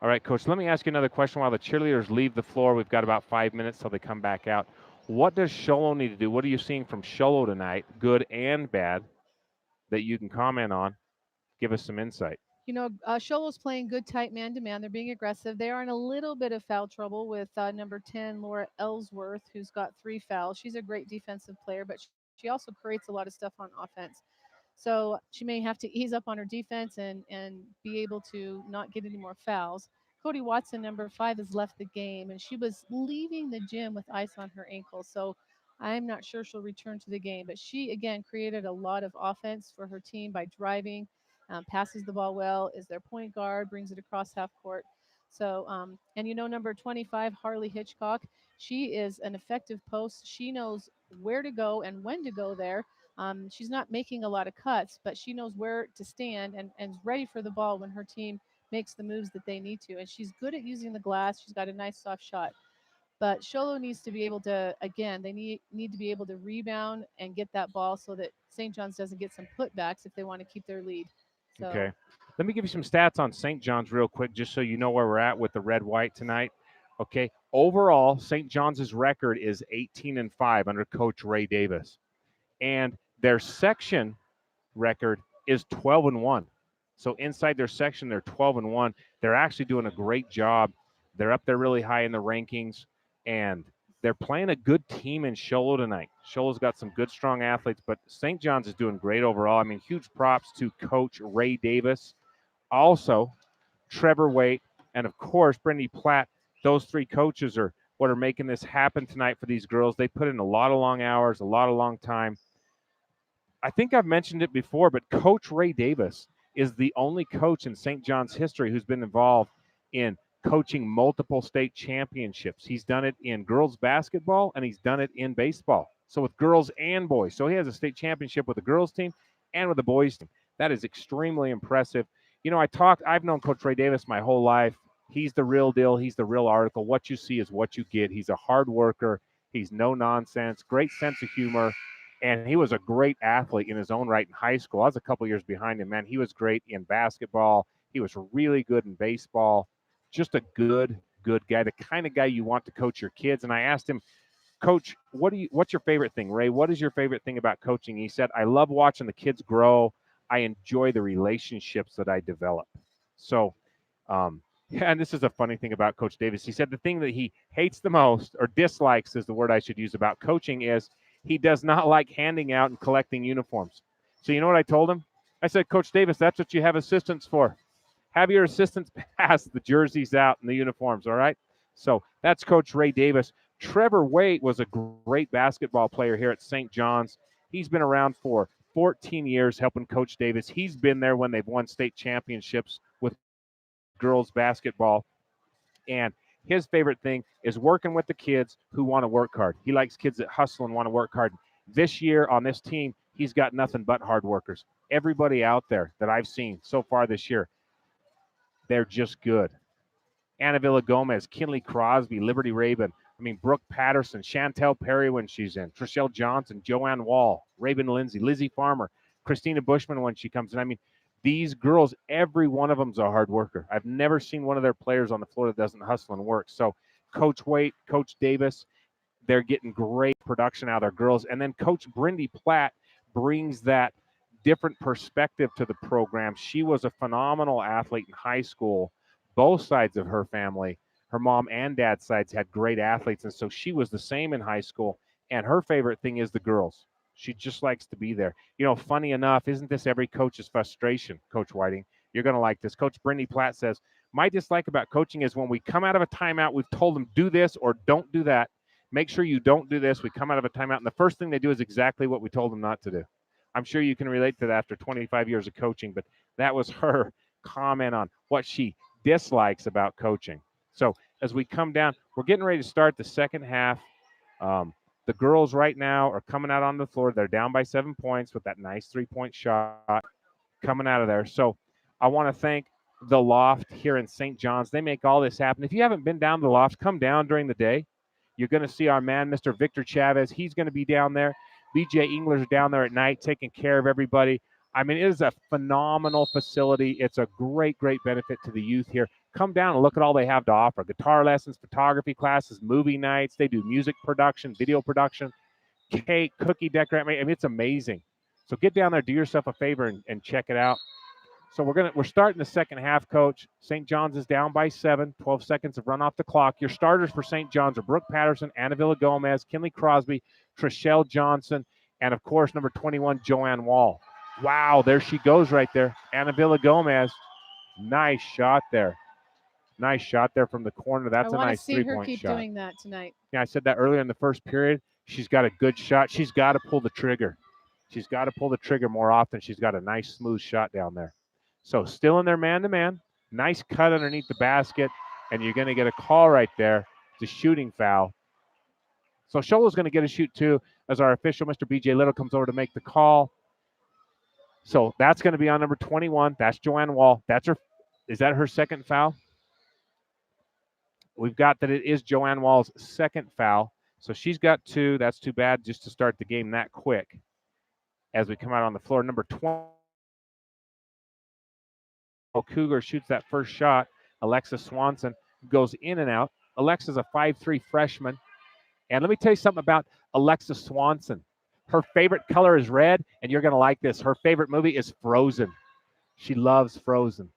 All right, Coach, let me ask you another question while the cheerleaders leave the floor. We've got about 5 minutes till they come back out. What does Sholo need to do? What are you seeing from Sholo tonight, good and bad, that you can comment on? Give us some insight. Sholo's playing good tight man to man. They're being aggressive. They are in a little bit of foul trouble with number 10, Laura Ellsworth, who's got 3 fouls. She's a great defensive player, but she also creates a lot of stuff on offense. So she may have to ease up on her defense and be able to not get any more fouls. Cody Watson, number 5, has left the game, and she was leaving the gym with ice on her ankle. So I'm not sure she'll return to the game. But she, again, created a lot of offense for her team by driving, passes the ball well, is their point guard, brings it across half court. So, and number 25, Harley Hitchcock, she is an effective post. She knows where to go and when to go there. She's not making a lot of cuts, but she knows where to stand and is ready for the ball when her team makes the moves that they need to. And she's good at using the glass. She's got a nice soft shot. But Sholo needs to be able to, again, they need to be able to rebound and get that ball so that St. John's doesn't get some putbacks if they want to keep their lead. So Okay. Let me give you some stats on St. John's real quick, just so you know where we're at with the red-white tonight. Okay. Overall, St. John's record is 18-5 under Coach Ray Davis, and their section record is 12-1. So inside their section, they're 12-1. They're actually doing a great job. They're up there really high in the rankings, and they're playing a good team in Sholo tonight. Sholo's got some good, strong athletes, but St. John's is doing great overall. I mean, huge props to Coach Ray Davis, also Trevor Waite, and of course, Brittany Platt. Those 3 coaches are what are making this happen tonight for these girls. They put in a lot of long hours, a lot of long time. I think I've mentioned it before, but Coach Ray Davis is the only coach in St. John's history who's been involved in coaching multiple state championships. He's done it in girls basketball and he's done it in baseball. So with girls and boys. So he has a state championship with the girls team and with the boys team. That is extremely impressive. I've known Coach Ray Davis my whole life. He's the real deal. He's the real article. What you see is what you get. He's a hard worker. He's no nonsense, great sense of humor. And he was a great athlete in his own right in high school. I was a couple years behind him, man. He was great in basketball. He was really good in baseball. Just a good guy, the kind of guy you want to coach your kids. And I asked him, Coach, what's your favorite thing, Ray? What is your favorite thing about coaching? He said, I love watching the kids grow. I enjoy the relationships that I develop. So, and this is a funny thing about Coach Davis. He said the thing that he hates the most, or dislikes is the word I should use about coaching, is he does not like handing out and collecting uniforms. So you know what I told him? I said, Coach Davis, that's what you have assistants for. Have your assistants pass the jerseys out and the uniforms, all right? So that's Coach Ray Davis. Trevor Waite was a great basketball player here at St. John's. He's been around for 14 years helping Coach Davis. He's been there when they've won state championships with girls basketball. And his favorite thing is working with the kids who want to work hard. He likes kids that hustle and want to work hard. This year on this team, he's got nothing but hard workers. Everybody out there that I've seen so far this year, they're just good. Anna Villa Gomez, Kinley Crosby, Liberty Rabin, Brooke Patterson, Chantel Perry when she's in, Trishelle Johnson, Joanne Wall, Rabin Lindsay, Lizzie Farmer, Christina Bushman when she comes in. These girls, every one of them's a hard worker. I've never seen one of their players on the floor that doesn't hustle and work. So Coach Waite, Coach Davis, they're getting great production out of their girls. And then Coach Brindy Platt brings that different perspective to the program. She was a phenomenal athlete in high school. Both sides of her family, her mom and dad's sides, had great athletes. And so she was the same in high school. And her favorite thing is the girls. She just likes to be there. Funny enough, isn't this every coach's frustration, Coach Whiting? You're going to like this. Coach Brindy Platt says, my dislike about coaching is when we come out of a timeout, we've told them do this or don't do that. Make sure you don't do this. We come out of a timeout, and the first thing they do is exactly what we told them not to do. I'm sure you can relate to that after 25 years of coaching, but that was her comment on what she dislikes about coaching. So as we come down, we're getting ready to start the second half. The girls right now are coming out on the floor. They're down by 7 points with that nice 3-point shot coming out of there. So I want to thank the Loft here in St. John's. They make all this happen. If you haven't been down to the Loft, come down during the day. You're going to see our man, Mr. Victor Chavez. He's going to be down there. BJ Engler's down there at night taking care of everybody. It is a phenomenal facility. It's a great benefit to the youth here. come down and look at all they have to offer. Guitar lessons, photography classes, movie nights. They do music production, video production, cake, cookie decorating. I mean, it's amazing. So get down there, do yourself a favor, and check it out. So we're starting the second half, Coach. St. John's is down by 7, 12 seconds of run off the clock. Your starters for St. John's are Brooke Patterson, Anna Villa-Gomez, Kinley Crosby, Trishelle Johnson, and, of course, number 21, Joanne Wall. Wow, there she goes right there. Anna Villa-Gomez. Nice shot there. Nice shot there from the corner. That's a nice three-point shot. I want to see her keep doing that tonight. Yeah, I said that earlier in the first period. She's got a good shot. She's got to pull the trigger. She's got to pull the trigger more often. She's got a nice, smooth shot down there. So still in there man-to-man. Nice cut underneath the basket, and you're going to get a call right there. It's a shooting foul. So Sholo's going to get a shoot too as our official, Mr. B.J. Little, comes over to make the call. So that's going to be on number 21. That's Joanne Wall. Is that her second foul? We've got that it is Joanne Wall's second foul. So she's got 2. That's too bad just to start the game that quick as we come out on the floor. Number 20. Cougar shoots that first shot. Alexa Swanson goes in and out. Alexa's a 5'3" freshman. And let me tell you something about Alexa Swanson. Her favorite color is red, and you're going to like this. Her favorite movie is Frozen. She loves Frozen.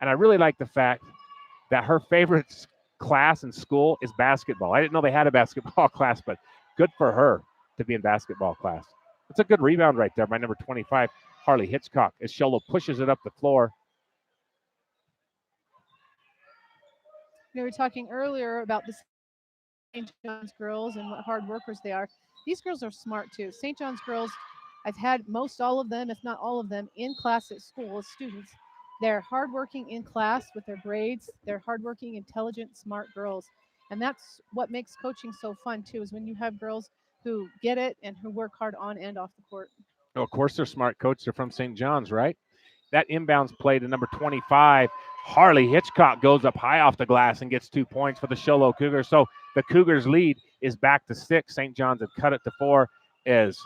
And I really like the fact that her favorite class in school is basketball. I didn't know they had a basketball class, but good for her to be in basketball class. It's a good rebound right there by number 25, Harley Hitchcock, as Sholo pushes it up the floor. We were talking earlier about the St. John's girls and what hard workers they are. These girls are smart too. St. John's girls, I've had most all of them, if not all of them, in class at school as students. They're hardworking in class with their grades. They're hardworking, intelligent, smart girls. And that's what makes coaching so fun too, is when you have girls who get it and who work hard on and off the court. Oh, of course they're smart, Coach. They're from St. John's, right? That inbounds play to number 25. Harley Hitchcock goes up high off the glass and gets 2 points for the Sholo Cougars. So the Cougars' lead is back to 6. St. John's had cut it to 4 as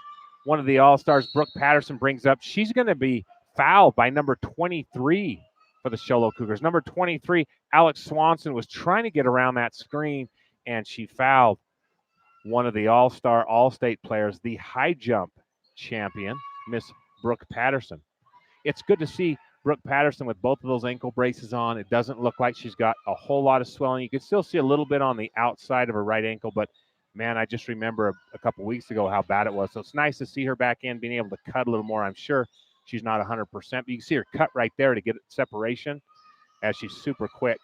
one of the All-Stars, Brooke Patterson, brings up. She's going to be fouled by number 23 for the Sholo Cougars. Number 23, Alex Swanson, was trying to get around that screen, and she fouled one of the All-Star, All-State players, the high jump champion, Miss Brooke Patterson. It's good to see Brooke Patterson with both of those ankle braces on. It doesn't look like she's got a whole lot of swelling. You can still see a little bit on the outside of her right ankle, but man, I just remember a couple weeks ago how bad it was. So it's nice to see her back in, being able to cut a little more. I'm sure she's not 100%, but you can see her cut right there to get separation as she's super quick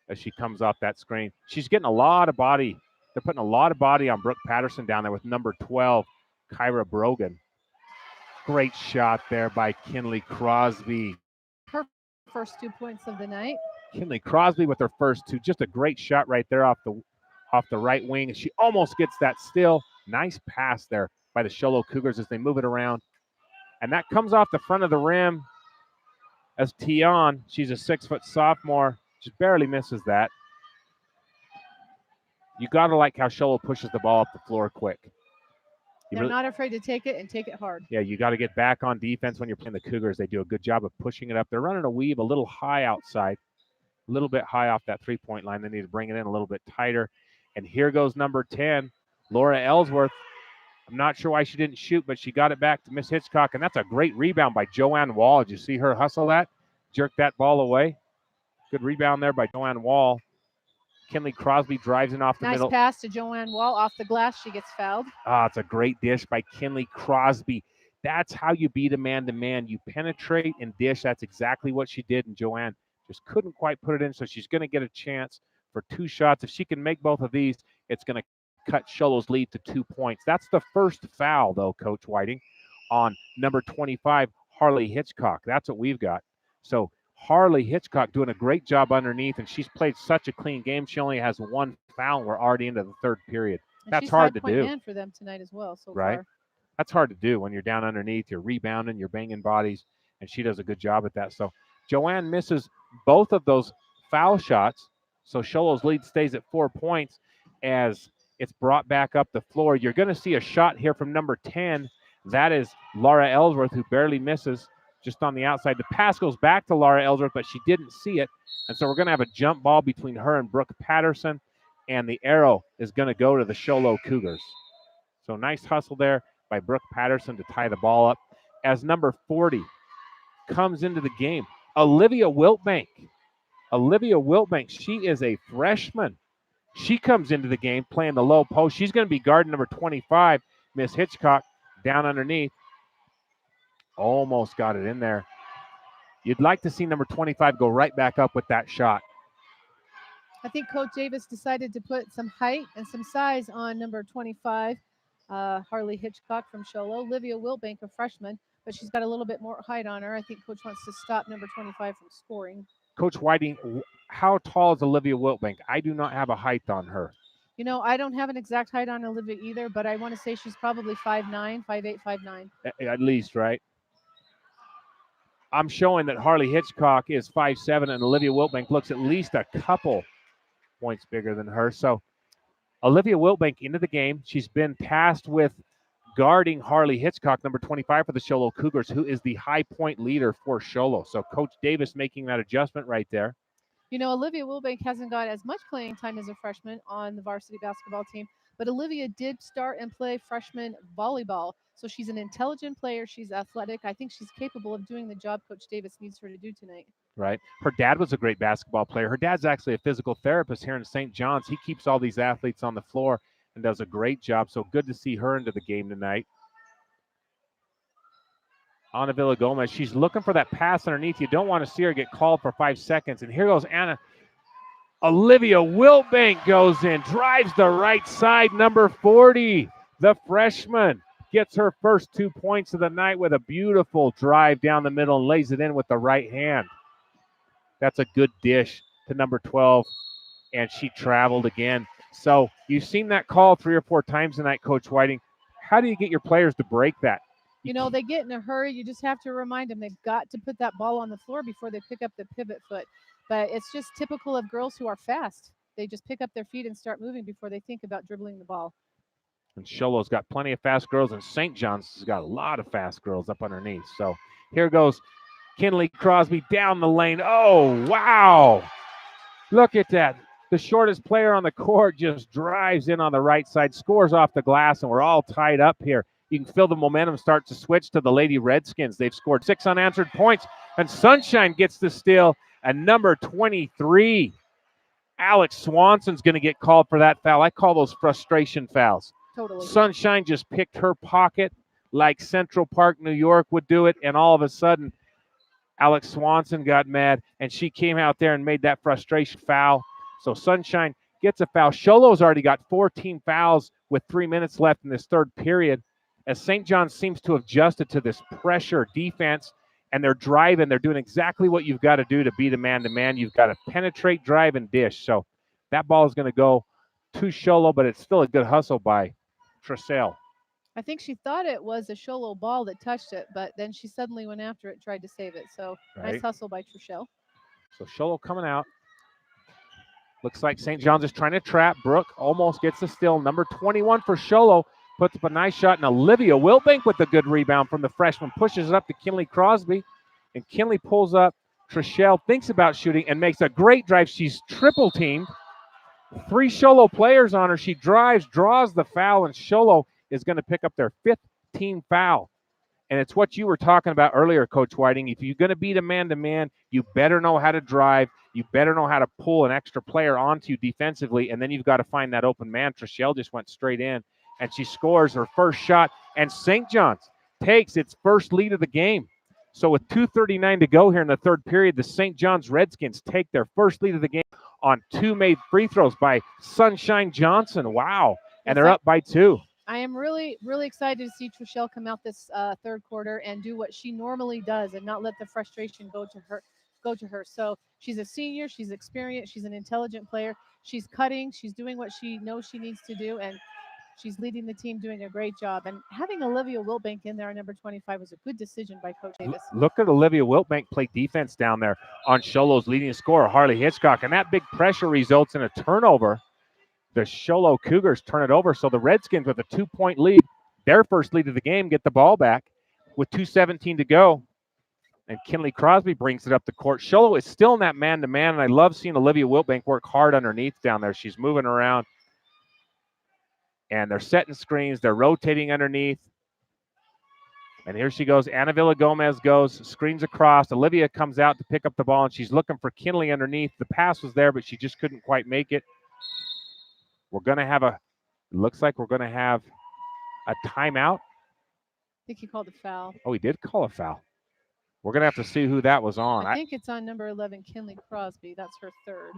as she comes off that screen. She's getting a lot of body. They're putting a lot of body on Brooke Patterson down there with number 12, Kyra Brogan. Great shot there by Kinley Crosby. Her first 2 points of the night. Kinley Crosby with her first 2. Just a great shot right there off the right wing. She almost gets that steal. Nice pass there by the Sholo Cougars as they move it around. And that comes off the front of the rim as Tion, she's a 6-foot sophomore, just barely misses that. You got to like how Sholo pushes the ball up the floor quick. They're not afraid to take it and take it hard. Yeah, you got to get back on defense when you're playing the Cougars. They do a good job of pushing it up. They're running a weave a little high outside, a little bit high off that three-point line. They need to bring it in a little bit tighter. And here goes number 10, Laura Ellsworth. I'm not sure why she didn't shoot, but she got it back to Miss Hitchcock, and that's a great rebound by Joanne Wall. Did you see her hustle that? Jerk that ball away. Good rebound there by Joanne Wall. Kinley Crosby drives in off the middle. Nice pass to Joanne Wall off the glass. She gets fouled. It's a great dish by Kinley Crosby. That's how you beat a man-to-man. You penetrate and dish. That's exactly what she did, and Joanne just couldn't quite put it in, so she's going to get a chance for 2 shots. If she can make both of these, it's going to cut Sholo's lead to 2 points. That's the first foul, though, Coach Whiting, on number 25, Harley Hitchcock. That's what we've got. So Harley Hitchcock doing a great job underneath, and she's played such a clean game. She only has 1 foul, and we're already into the 3rd period. And that's hard to do. Man for them tonight as well, so right? far. That's hard to do when you're down underneath, you're rebounding, you're banging bodies, and she does a good job at that. So Joanne misses both of those foul shots, so Sholo's lead stays at 4 points as it's brought back up the floor. You're going to see a shot here from number 10. That is Laura Ellsworth, who barely misses. just on the outside. The pass goes back to Laura Eldred, but she didn't see it. And so we're going to have a jump ball between her and Brooke Patterson. And the arrow is going to go to the Sholo Cougars. So nice hustle there by Brooke Patterson to tie the ball up. As number 40 comes into the game, Olivia Wiltbank. Olivia Wiltbank, she is a freshman. She comes into the game playing the low post. She's going to be guarding number 25, Miss Hitchcock, down underneath. Almost got it in there. You'd like to see number 25 go right back up with that shot. I think Coach Davis decided to put some height and some size on number 25, Harley Hitchcock from Sholo. Olivia Wiltbank, a freshman, but she's got a little bit more height on her. I think Coach wants to stop number 25 from scoring. Coach Whiting, how tall is Olivia Wiltbank? I do not have a height on her. You know, I don't have an exact height on Olivia either, but I want to say she's probably 5'9", 5'8", 5'9". At least, right? I'm showing that Harley Hitchcock is 5'7", and Olivia Wiltbank looks at least a couple points bigger than her. So Olivia Wiltbank into the game. She's been tasked with guarding Harley Hitchcock, number 25 for the Sholo Cougars, who is the high point leader for Sholo. So Coach Davis making that adjustment right there. You know, Olivia Wilbank hasn't got as much playing time as a freshman on the varsity basketball team, but Olivia did start and play freshman volleyball. So she's an intelligent player. She's athletic. I think she's capable of doing the job Coach Davis needs her to do tonight. Right. Her dad was a great basketball player. Her dad's actually a physical therapist here in St. John's. He keeps all these athletes on the floor and does a great job. So good to see her into the game tonight. Anna Villagomez, she's looking for that pass underneath. You don't want to see her get called for 5 seconds. And here goes Anna. Olivia Wiltbank goes in, drives the right side. Number 40, the freshman, gets her first 2 points of the night with a beautiful drive down the middle and lays it in with the right hand. That's a good dish to number 12, and she traveled again. So you've seen that call 3 or 4 times tonight, Coach Whiting. How do you get your players to break that? You know, they get in a hurry. You just have to remind them they've got to put that ball on the floor before they pick up the pivot foot. But it's just typical of girls who are fast. They just pick up their feet and start moving before they think about dribbling the ball. And Sholo's got plenty of fast girls, and St. John's has got a lot of fast girls up underneath. So here goes Kinley Crosby down the lane. Oh, wow. Look at that. The shortest player on the court just drives in on the right side, scores off the glass, and we're all tied up here. You can feel the momentum start to switch to the Lady Redskins. They've scored 6 unanswered points, and Sunshine gets the steal. And number 23, Alex Swanson's going to get called for that foul. I call those frustration fouls. Totally. Sunshine just picked her pocket like Central Park, New York would do it, and all of a sudden, Alex Swanson got mad, and she came out there and made that frustration foul. So Sunshine gets a foul. Sholo's already got 14 fouls with 3 minutes left in this third period, as St. John's seems to have adjusted to this pressure defense, and they're driving. They're doing exactly what you've got to do to beat a man-to-man. You've got to penetrate, drive, and dish. So that ball is going to go to Sholo, but it's still a good hustle by Tressel. I think she thought it was a Sholo ball that touched it, but then she suddenly went after it, tried to save it. So nice hustle by Tressel. So Sholo coming out. Looks like St. John's is trying to trap. Brooke almost gets the steal. Number 21 for Sholo puts up a nice shot, and Olivia Wilbank with a good rebound from the freshman pushes it up to Kinley Crosby, and Kinley pulls up. Tressel thinks about shooting and makes a great drive. She's triple teamed. 3 Sholo players on her. She drives, draws the foul, and Sholo is going to pick up their 5th team foul. And it's what you were talking about earlier, Coach Whiting. If you're going to beat a man-to-man, you better know how to drive. You better know how to pull an extra player onto you defensively, and then you've got to find that open man. Tressel just went straight in, and she scores her first shot. And St. John's takes its first lead of the game. So with 2:39 to go here in the third period, the St. John's Redskins take their first lead of the game on 2 made free throws by Sunshine Johnson. Wow. And they're up by 2. I am really, really excited to see Tressel come out this third quarter and do what she normally does and not let the frustration go to her. So she's a senior, she's experienced, she's an intelligent player. She's cutting, she's doing what she knows she needs to do, and she's leading the team, doing a great job. And having Olivia Wilbank in there at number 25 was a good decision by Coach Davis. Look at Olivia Wilbank play defense down there on Sholo's leading scorer, Harley Hitchcock, and that big pressure results in a turnover. The Sholo Cougars turn it over, so the Redskins with a 2-point lead, their first lead of the game, get the ball back with 2:17 to go. And Kinley Crosby brings it up the court. Sholo is still in that man-to-man, and I love seeing Olivia Wiltbank work hard underneath down there. She's moving around, and they're setting screens. They're rotating underneath. And here she goes. Ana Villagomez goes, screens across. Olivia comes out to pick up the ball, and she's looking for Kinley underneath. The pass was there, but she just couldn't quite make it. We're going to have it looks like we're going to have a timeout. I think he called a foul. Oh, he did call a foul. We're going to have to see who that was on. I think it's on number 11, Kinley Crosby. That's her third.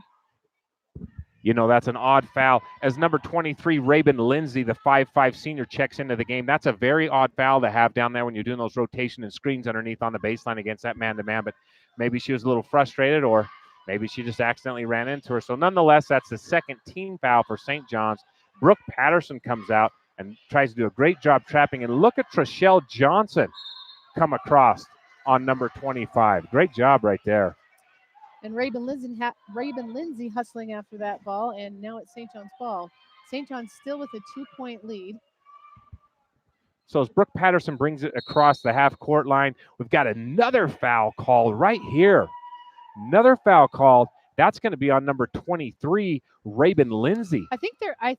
You know, that's an odd foul. As number 23, Rabin Lindsay, the 5'5 senior, checks into the game. That's a very odd foul to have down there when you're doing those rotation and screens underneath on the baseline against that man-to-man. But maybe she was a little frustrated, or maybe she just accidentally ran into her. So nonetheless, that's the second team foul for St. John's. Brooke Patterson comes out and tries to do a great job trapping. And look at Trishelle Johnson come across on number 25. Great job right there. And Rabin Lindsay hustling after that ball, and now it's St. John's ball. St. John's still with a 2-point lead. So as Brooke Patterson brings it across the half-court line, we've got another foul called right here. Another foul called. That's going to be on number 23, Rabin Lindsay. I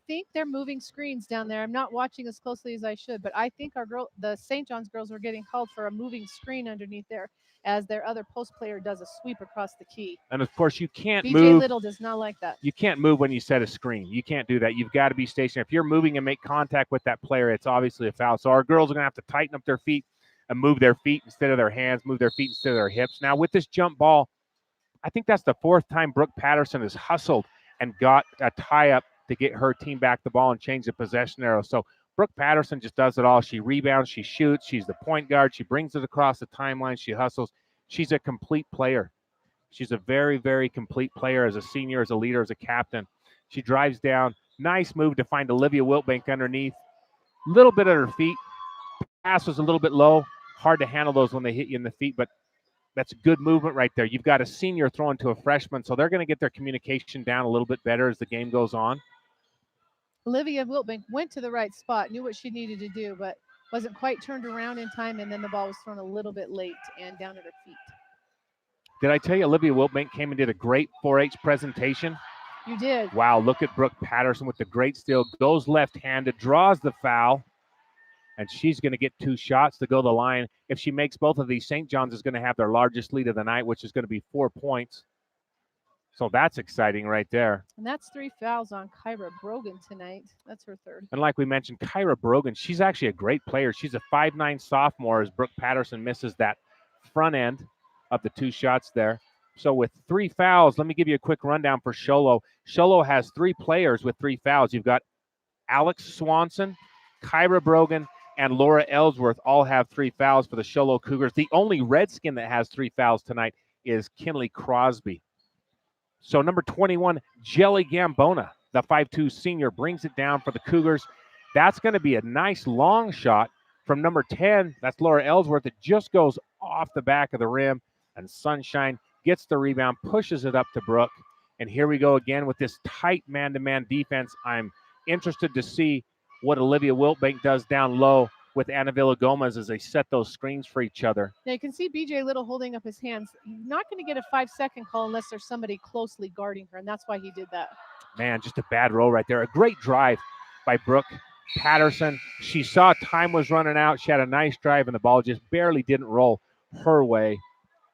think they're moving screens down there. I'm not watching as closely as I should, but I think the St. John's girls are getting called for a moving screen underneath there, as their other post player does a sweep across the key. And of course, you can't BJ move. Little does not like that. You can't move when you set a screen. You can't do that. You've got to be stationary. If you're moving and make contact with that player, it's obviously a foul. So our girls are going to have to tighten up their feet and move their feet instead of their hands, move their feet instead of their hips. Now with this jump ball, I think that's the fourth time Brooke Patterson has hustled and got a tie-up to get her team back the ball and change the possession arrow. So Brooke Patterson just does it all. She rebounds, she shoots, she's the point guard, she brings it across the timeline, she hustles. She's a complete player. She's a very, very complete player as a senior, as a leader, as a captain. She drives down. Nice move to find Olivia Wiltbank underneath. Little bit at her feet. Pass was a little bit low. Hard to handle those when they hit you in the feet, but that's good movement right there. You've got a senior throwing to a freshman, so they're going to get their communication down a little bit better as the game goes on. Olivia Wiltbank went to the right spot, knew what she needed to do, but wasn't quite turned around in time, and then the ball was thrown a little bit late and down at her feet. Did I tell you Olivia Wiltbank came and did a great 4-H presentation? You did. Wow, look at Brooke Patterson with the great steal. Goes left-handed, draws the foul, and she's going to get 2 shots to go the line. If she makes both of these, St. John's is going to have their largest lead of the night, which is going to be 4 points. So that's exciting right there. And that's 3 fouls on Kyra Brogan tonight. That's her third. And like we mentioned, Kyra Brogan, she's actually a great player. She's a 5'9" sophomore as Brooke Patterson misses that front end of the 2 shots there. So with 3 fouls, let me give you a quick rundown for Sholo. Sholo has 3 players with 3 fouls. You've got Alex Swanson, Kyra Brogan, and Laura Ellsworth all have 3 fouls for the Sholo Cougars. The only Redskin that has 3 fouls tonight is Kinley Crosby. So number 21, Jelly Gambona, the 5'2 senior, brings it down for the Cougars. That's going to be a nice long shot from number 10. That's Laura Ellsworth. It just goes off the back of the rim, and Sunshine gets the rebound, pushes it up to Brooke. And here we go again with this tight man-to-man defense. I'm interested to see what Olivia Wiltbank does down low with Ana Villagomez as they set those screens for each other. Now you can see BJ Little holding up his hands. Not going to get a 5-second call unless there's somebody closely guarding her, and that's why he did that. Man, just a bad roll right there. A great drive by Brooke Patterson. She saw time was running out. She had a nice drive, and the ball just barely didn't roll her way.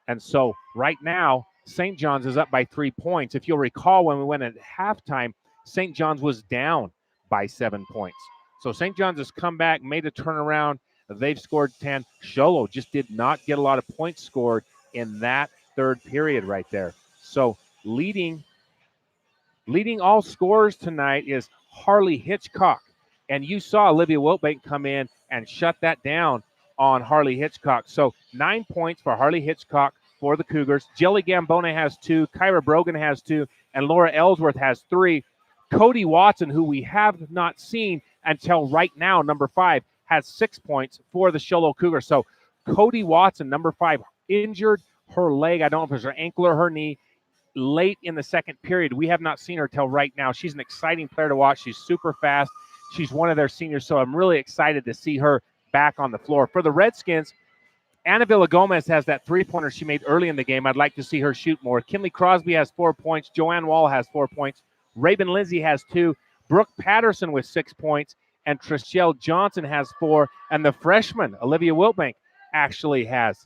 And so right now, St. John's is up by 3 points. If you'll recall, when we went at halftime, St. John's was down by 7 points. So St. John's has come back, made a turnaround. They've scored 10. Sholo just did not get a lot of points scored in that third period right there. So leading all scorers tonight is Harley Hitchcock. And you saw Olivia Wiltbank come in and shut that down on Harley Hitchcock. So 9 points for Harley Hitchcock for the Cougars. Jelly Gambona has 2. Kyra Brogan has 2. And Laura Ellsworth has 3. Cody Watson, who we have not seen until right now, number 5, has 6 points for the Sholo Cougars. So Cody Watson, number 5, injured her leg. I don't know if it was her ankle or her knee late in the second period. We have not seen her till right now. She's an exciting player to watch. She's super fast. She's one of their seniors, so I'm really excited to see her back on the floor. For the Redskins, Anna Villagomez has that three-pointer she made early in the game. I'd like to see her shoot more. Kinley Crosby has 4 points. Joanne Wall has 4 points. Raven Lindsay has 2. Brooke Patterson with 6 points. And Trishelle Johnson has 4. And the freshman, Olivia Wiltbank, actually has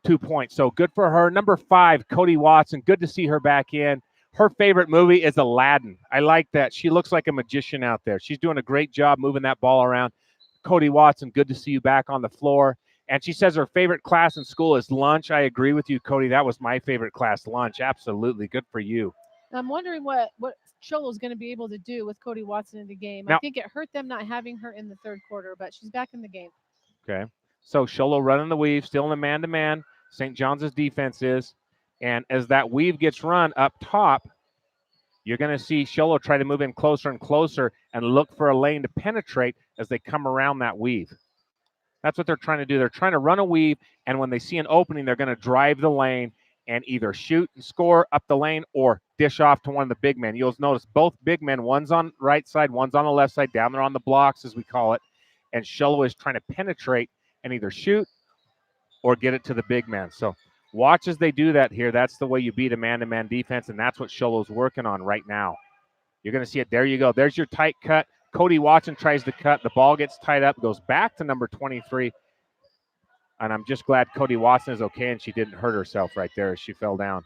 2 points. So good for her. Number 5, Cody Watson. Good to see her back in. Her favorite movie is Aladdin. I like that. She looks like a magician out there. She's doing a great job moving that ball around. Cody Watson, good to see you back on the floor. And she says her favorite class in school is lunch. I agree with you, Cody. That was my favorite class, lunch. Absolutely. Good for you. I'm wondering what Cholo's going to be able to do with Cody Watson in the game. Now, I think it hurt them not having her in the third quarter, but she's back in the game. Okay. So Sholo running the weave, still in the man-to-man. St. John's defense is. And as that weave gets run up top, you're going to see Sholo try to move in closer and closer and look for a lane to penetrate as they come around that weave. That's what they're trying to do. They're trying to run a weave, and when they see an opening, they're going to drive the lane and either shoot and score up the lane or dish off to one of the big men. You'll notice both big men, one's on right side, one's on the left side, down there on the blocks, as we call it. And Sholo is trying to penetrate and either shoot or get it to the big man. So watch as they do that here. That's the way you beat a man-to-man defense, and that's what Sholo's working on right now. You're going to see it. There you go. There's your tight cut. Cody Watson tries to cut. The ball gets tied up, goes back to number 23. And I'm just glad Cody Watson is okay and she didn't hurt herself right there as she fell down.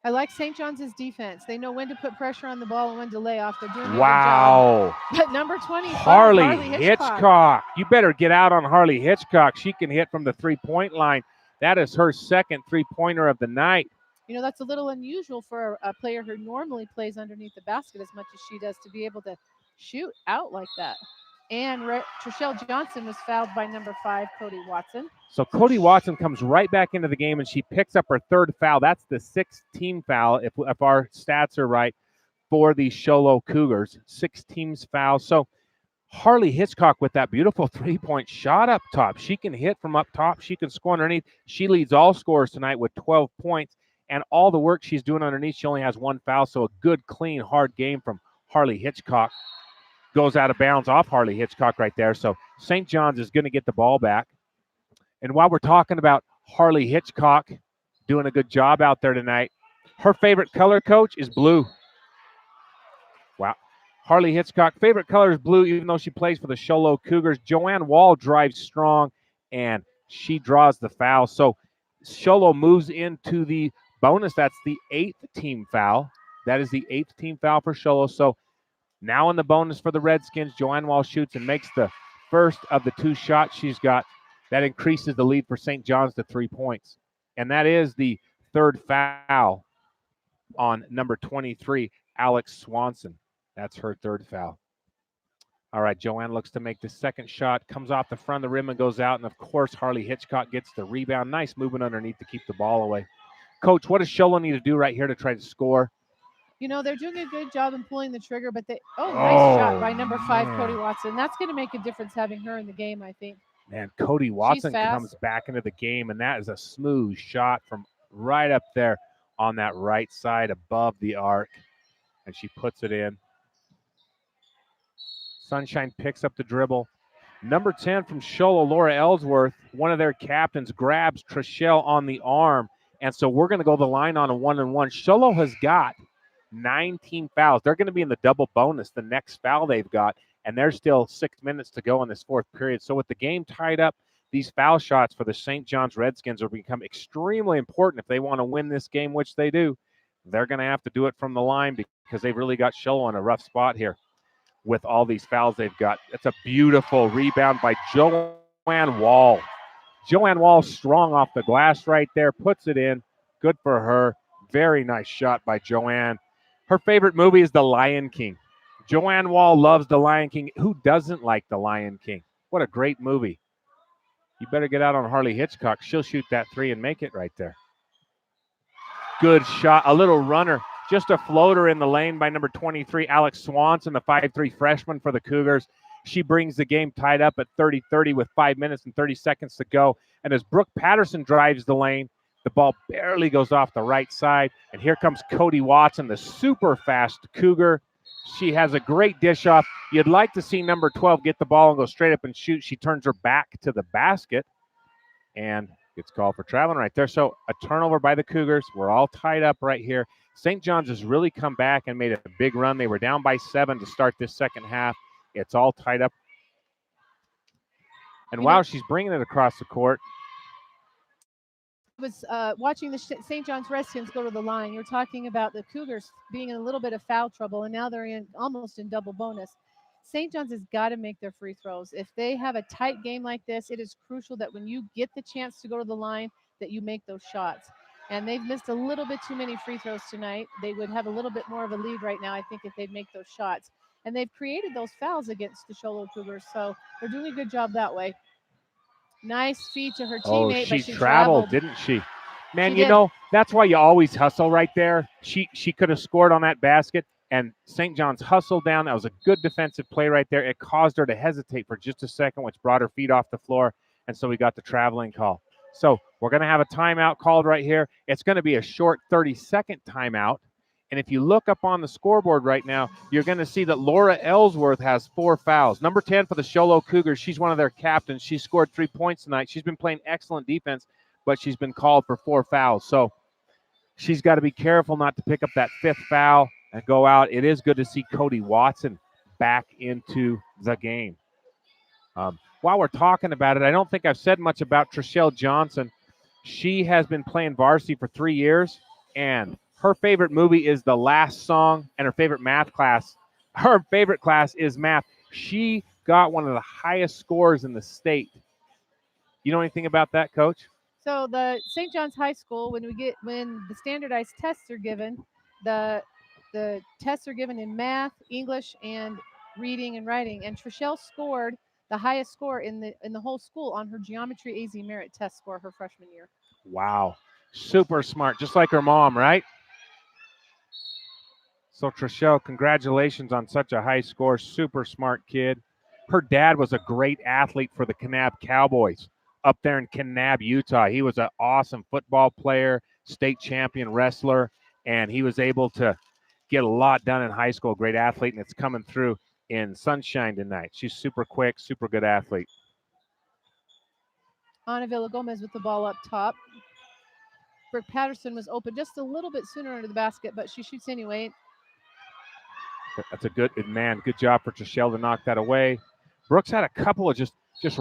I like St. John's defense. They know when to put pressure on the ball and when to lay off. They're doing a good Wow. job. But number 25, Harley Hitchcock. You better get out on Harley Hitchcock. She can hit from the three-point line. That is her second three-pointer of the night. You know, that's a little unusual for a player who normally plays underneath the basket as much as she does to be able to shoot out like that. And Trishelle Johnson was fouled by number 5, Cody Watson. So Cody Watson comes right back into the game, and she picks up her third foul. That's the 6th team foul, if our stats are right, for the Sholo Cougars. 6 teams foul. So Harley Hitchcock with that beautiful three-point shot up top. She can hit from up top. She can score underneath. She leads all scorers tonight with 12 points. And all the work she's doing underneath, she only has 1 foul. So a good, clean, hard game from Harley Hitchcock. Goes out of bounds off Harley Hitchcock right there. So St. John's is going to get the ball back. And while we're talking about Harley Hitchcock doing a good job out there tonight, her favorite color, Coach, is blue. Wow. Harley Hitchcock, favorite color is blue, even though she plays for the Sholo Cougars. Joanne Wall drives strong, and she draws the foul. So Sholo moves into the bonus. That's the 8th team foul. That is the 8th team foul for Sholo. So now in the bonus for the Redskins, Joanne Wall shoots and makes the first of the 2 shots she's got. That increases the lead for St. John's to 3 points. And that is the 3rd foul on number 23, Alex Swanson. That's her 3rd foul. All right, Joanne looks to make the 2nd shot, comes off the front of the rim and goes out. And, of course, Harley Hitchcock gets the rebound. Nice movement underneath to keep the ball away. Coach, what does Sholo need to do right here to try to score? You know, they're doing a good job in pulling the trigger, but nice shot by number 5, man. Cody Watson. That's going to make a difference having her in the game, I think. Man, Cody Watson comes back into the game, and that is a smooth shot from right up there on that right side above the arc. And she puts it in. Sunshine picks up the dribble. Number 10 from Sholo, Laura Ellsworth, one of their captains, grabs Trishelle on the arm. And so we're going to go the line on a 1-on-1. Sholo has got 19 fouls. They're going to be in the double bonus, the next foul they've got. And there's still 6 minutes to go in this 4th period. So with the game tied up, these foul shots for the St. John's Redskins will become extremely important if they want to win this game, which they do. They're going to have to do it from the line because they've really got Sholo in a rough spot here with all these fouls they've got. It's a beautiful rebound by Joanne Wall. Joanne Wall strong off the glass right there, puts it in. Good for her. Very nice shot by Joanne. Her favorite movie is The Lion King. Joanne Wall loves The Lion King. Who doesn't like The Lion King? What a great movie. You better get out on Harley Hitchcock. She'll shoot that 3 and make it right there. Good shot. A little runner. Just a floater in the lane by number 23, Alex Swanson, the 5'3" freshman for the Cougars. She brings the game tied up at 30-30 with 5 minutes and 30 seconds to go. And as Brooke Patterson drives the lane, the ball barely goes off the right side. And here comes Cody Watson, the super fast Cougar. She has a great dish off. You'd like to see number 12 get the ball and go straight up and shoot. She turns her back to the basket. and gets called for traveling right there. So a turnover by the Cougars. We're all tied up right here. St. John's has really come back and made a big run. They were down by 7 to start this second half. It's all tied up. And wow, she's bringing it across the court. I was watching the St. John's Redskins go to the line. You're talking about the Cougars being in a little bit of foul trouble, and now they're almost in double bonus. St. John's has got to make their free throws. If they have a tight game like this, it is crucial that when you get the chance to go to the line, that you make those shots. And they've missed a little bit too many free throws tonight. They would have a little bit more of a lead right now, I think, if they'd make those shots. And they've created those fouls against the Show Low Cougars, so they're doing a good job that way. Nice feed to her teammate, she but she traveled, didn't she? Man, She did. that's why you always hustle right there. She could have scored on that basket, and St. John's hustled down. That was a good defensive play right there. It caused her to hesitate for just a second, which brought her feet off the floor, and so we got the traveling call. So we're going to have a timeout called right here. It's going to be a short 30-second timeout. And if you look up on the scoreboard right now, you're going to see that Laura Ellsworth has 4 fouls. Number 10 for the Show Low Cougars. She's one of their captains. She scored 3 points tonight. She's been playing excellent defense, but she's been called for 4 fouls. So she's got to be careful not to pick up that 5th foul and go out. It is good to see Cody Watson back into the game. While we're talking about it, I don't think I've said much about Trishelle Johnson. She has been playing varsity for 3 years, and her favorite movie is The Last Song, and her favorite class is math. She got one of the highest scores in the state. You know anything about that, Coach? So the St. John's High School, when the standardized tests are given, the tests are given in math, English, and reading and writing. And Trishelle scored the highest score in the whole school on her geometry AZ merit test score her freshman year. Wow, super smart, just like her mom, right? So Trishelle, congratulations on such a high score. Super smart kid. Her dad was a great athlete for the Kanab Cowboys up there in Kanab, Utah. He was an awesome football player, state champion wrestler, and he was able to get a lot done in high school. Great athlete, and it's coming through in Sunshine tonight. She's super quick, super good athlete. Ana Villagomez with the ball up top. Brooke Patterson was open just a little bit sooner under the basket, but she shoots anyway. That's a good job for Trishelle to knock that away. Brooks had a couple of just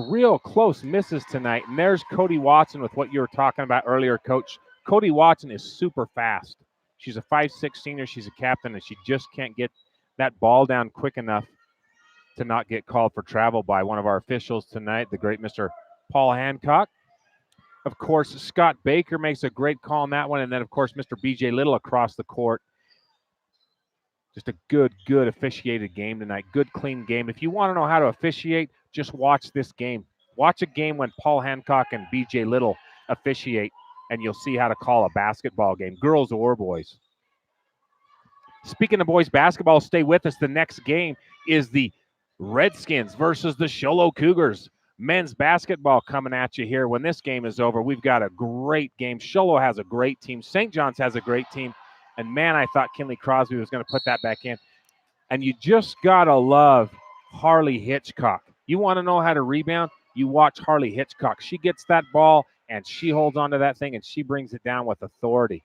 real close misses tonight. And there's Cody Watson with what you were talking about earlier, Coach. Cody Watson is super fast. She's a 5'6" senior. She's a captain, and she just can't get that ball down quick enough to not get called for travel by one of our officials tonight, the great Mr. Paul Hancock. Of course, Scott Baker makes a great call on that one. And then, of course, Mr. B.J. Little across the court. Just a good officiated game tonight. Good, clean game. If you want to know how to officiate, just watch this game. Watch a game when Paul Hancock and B.J. Little officiate, and you'll see how to call a basketball game, girls or boys. Speaking of boys basketball, stay with us. The next game is the Redskins versus the Show Low Cougars. Men's basketball coming at you here. When this game is over, we've got a great game. Show Low has a great team. St. John's has a great team. And, man, I thought Kinley Crosby was going to put that back in. And you just got to love Harley Hitchcock. You want to know how to rebound? You watch Harley Hitchcock. She gets that ball, and she holds onto that thing, and she brings it down with authority.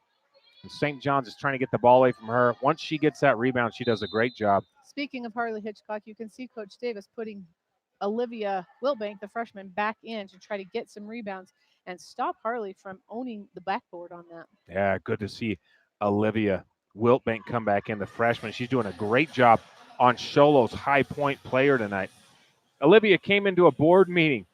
And St. John's is trying to get the ball away from her. Once she gets that rebound, she does a great job. Speaking of Harley Hitchcock, you can see Coach Davis putting Olivia Wilbank, the freshman, back in to try to get some rebounds and stop Harley from owning the backboard on that. Yeah, good to see Olivia Wilbank come back in, the freshman. She's doing a great job on Show Low's high point player tonight. Olivia came into a board meeting,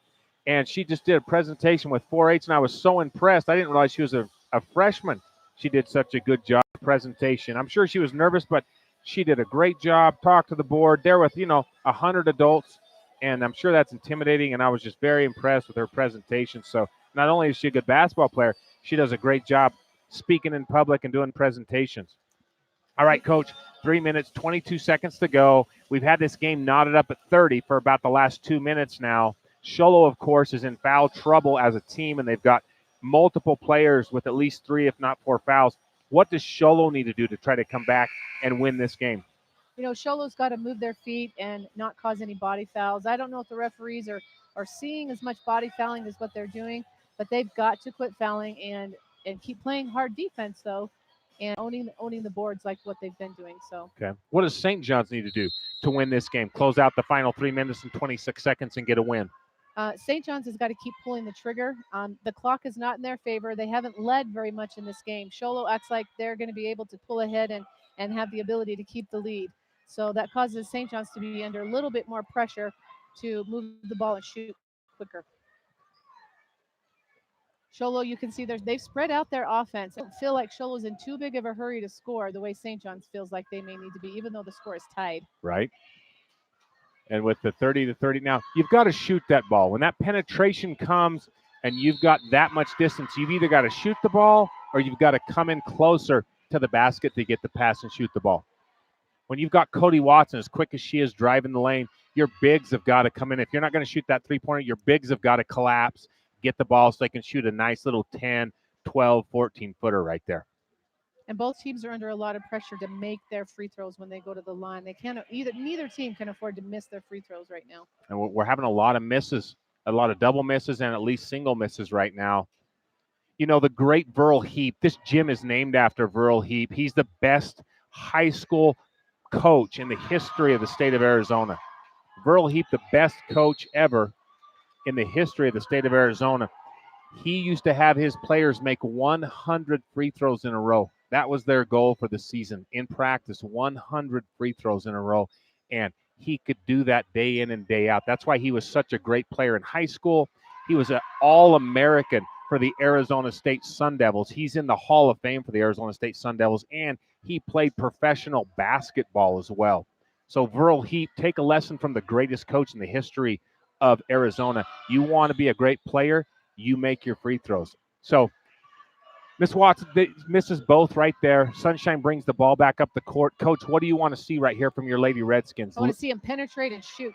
and she just did a presentation with 4-H, and I was so impressed. I didn't realize she was a freshman. She did such a good job presentation. I'm sure she was nervous, but she did a great job. Talked to the board. There with, 100 adults, and I'm sure that's intimidating, and I was just very impressed with her presentation. So not only is she a good basketball player, she does a great job speaking in public and doing presentations. All right, Coach, 3 minutes, 22 seconds to go. We've had this game knotted up at 30 for about the last 2 minutes now. Show Low, of course, is in foul trouble as a team, and they've got multiple players with at least 3, if not 4 fouls. What does Show Low need to do to try to come back and win this game? Show Low's got to move their feet and not cause any body fouls. I don't know if the referees are seeing as much body fouling as what they're doing, but they've got to quit fouling and keep playing hard defense though, and owning the boards like what they've been doing. So okay, what does St. John's need to do to win this game? Close out the final 3 minutes and 26 seconds and get a win. St. John's has got to keep pulling the trigger. The clock is not in their favor. They haven't led very much in this game. Sholo acts like they're going to be able to pull ahead and have the ability to keep the lead. So that causes St. John's to be under a little bit more pressure to move the ball and shoot quicker. Sholo, you can see they've spread out their offense. I don't feel like Sholo's in too big of a hurry to score the way St. John's feels like they may need to be, even though the score is tied. Right. And with the 30 to 30, now you've got to shoot that ball. When that penetration comes and you've got that much distance, you've either got to shoot the ball or you've got to come in closer to the basket to get the pass and shoot the ball. When you've got Cody Watson, as quick as she is driving the lane, your bigs have got to come in. If you're not going to shoot that three-pointer, your bigs have got to collapse, get the ball so they can shoot a nice little 10, 12, 14-footer right there. And both teams are under a lot of pressure to make their free throws when they go to the line. They can't neither team can afford to miss their free throws right now. And we're having a lot of misses, a lot of double misses and at least single misses right now. You know, the great Verl Heap, this gym is named after Verl Heap. He's the best high school coach in the history of the state of Arizona. Verl Heap, the best coach ever in the history of the state of Arizona. He used to have his players make 100 free throws in a row. That was their goal for the season. In practice, 100 free throws in a row. And he could do that day in and day out. That's why he was such a great player in high school. He was an All-American for the Arizona State Sun Devils. He's in the Hall of Fame for the Arizona State Sun Devils, and he played professional basketball as well. So Verl Heap, take a lesson from the greatest coach in the history of Arizona. You want to be a great player, you make your free throws. So Miss Watson misses both right there. Sunshine brings the ball back up the court. Coach, what do you want to see right here from your Lady Redskins? I want to see him penetrate and shoot.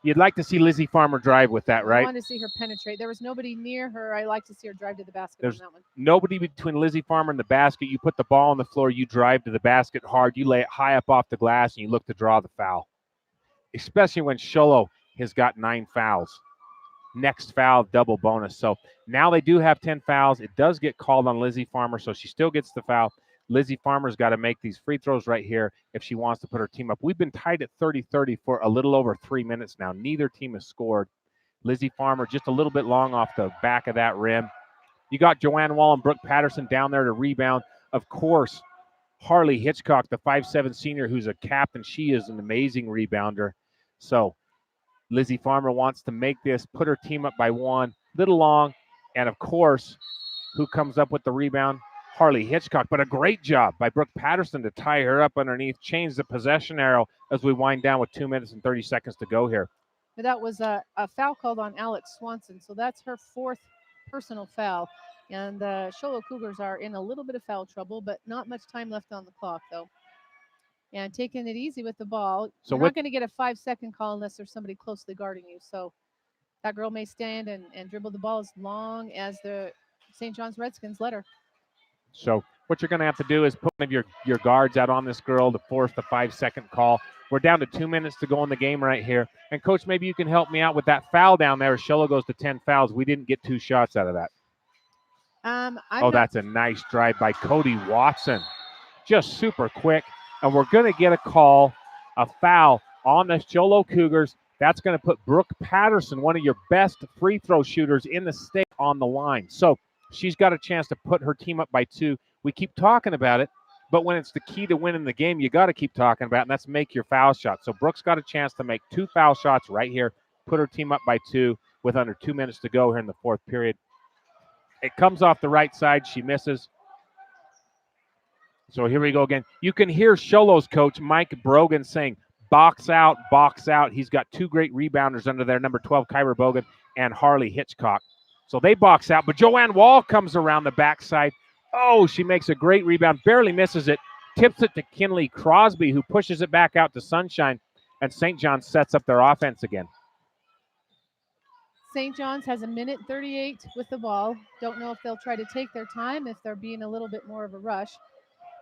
You'd like to see Lizzie Farmer drive with that, right? I want to see her penetrate. There was nobody near her. I like to see her drive to the basket on that one. Nobody between Lizzie Farmer and the basket. You put the ball on the floor, you drive to the basket hard, you lay it high up off the glass, and you look to draw the foul. Especially when Sholo has got 9 fouls. Next foul, double bonus. So now they do have 10 fouls. It does get called on Lizzie Farmer, so she still gets the foul. Lizzie Farmer's got to make these free throws right here if she wants to put her team up. We've been tied at 30-30 for a little over 3 minutes now. Neither team has scored. Lizzie Farmer just a little bit long off the back of that rim. You got Joanne Wall and Brooke Patterson down there to rebound. Of course, Harley Hitchcock, the 5'7" senior who's a captain. She is an amazing rebounder. So Lizzie Farmer wants to make this, put her team up by 1, little long, and of course, who comes up with the rebound? Harley Hitchcock, but a great job by Brooke Patterson to tie her up underneath, change the possession arrow as we wind down with 2 minutes and 30 seconds to go here. That was a foul called on Alex Swanson, so that's her 4th personal foul. And the Sholo Cougars are in a little bit of foul trouble, but not much time left on the clock, though. And taking it easy with the ball. So you're not going to get a 5-second call unless there's somebody closely guarding you. So that girl may stand and dribble the ball as long as the St. John's Redskins let her. So what you're going to have to do is put one of your guards out on this girl to force the 5-second call. We're down to 2 minutes to go in the game right here. And, Coach, maybe you can help me out with that foul down there. Sholo goes to 10 fouls. We didn't get 2 shots out of that. That's a nice drive by Cody Watson. Just super quick. And we're going to get a call, a foul on the Sholo Cougars. That's going to put Brooke Patterson, one of your best free throw shooters in the state, on the line. So she's got a chance to put her team up by 2. We keep talking about it, but when it's the key to winning the game, you got to keep talking about it, and that's make your foul shot. So Brooke's got a chance to make 2 foul shots right here, put her team up by 2 with under 2 minutes to go here in the 4th period. It comes off the right side. She misses. So here we go again. You can hear Sholo's coach, Mike Brogan, saying, box out, box out. He's got 2 great rebounders under there, number 12, Kyra Bogan, and Harley Hitchcock. So they box out, but Joanne Wall comes around the backside. Oh, she makes a great rebound, barely misses it, tips it to Kinley Crosby, who pushes it back out to Sunshine, and St. John's sets up their offense again. St. John's has 1:38 with the ball. Don't know if they'll try to take their time, if they're being a little bit more of a rush.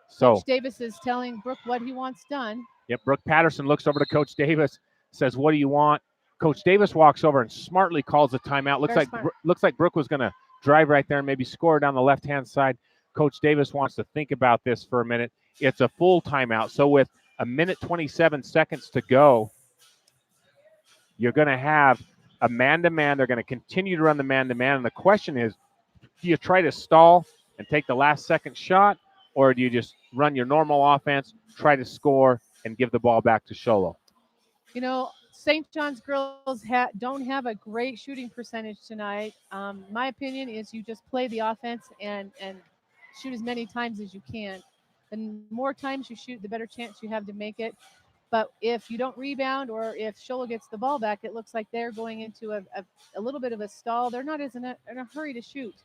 So Coach Davis is telling Brooke what he wants done. Yep, Brooke Patterson looks over to Coach Davis, says, what do you want? Coach Davis walks over and smartly calls a timeout. Looks like Brooke was going to drive right there and maybe score down the left-hand side. Coach Davis wants to think about this for a minute. It's a full timeout. So with a minute 27 seconds to go, you're going to have a man-to-man. They're going to continue to run the man-to-man. And the question is, do you try to stall and take the last second shot, or do you just run your normal offense, try to score, and give the ball back to Sholo? You know, St. John's girls don't have a great shooting percentage tonight. My opinion is you just play the offense and shoot as many times as you can. The more times you shoot, the better chance you have to make it. But if you don't rebound or if Sholo gets the ball back, it looks like they're going into a little bit of a stall. They're not as in a hurry to shoot.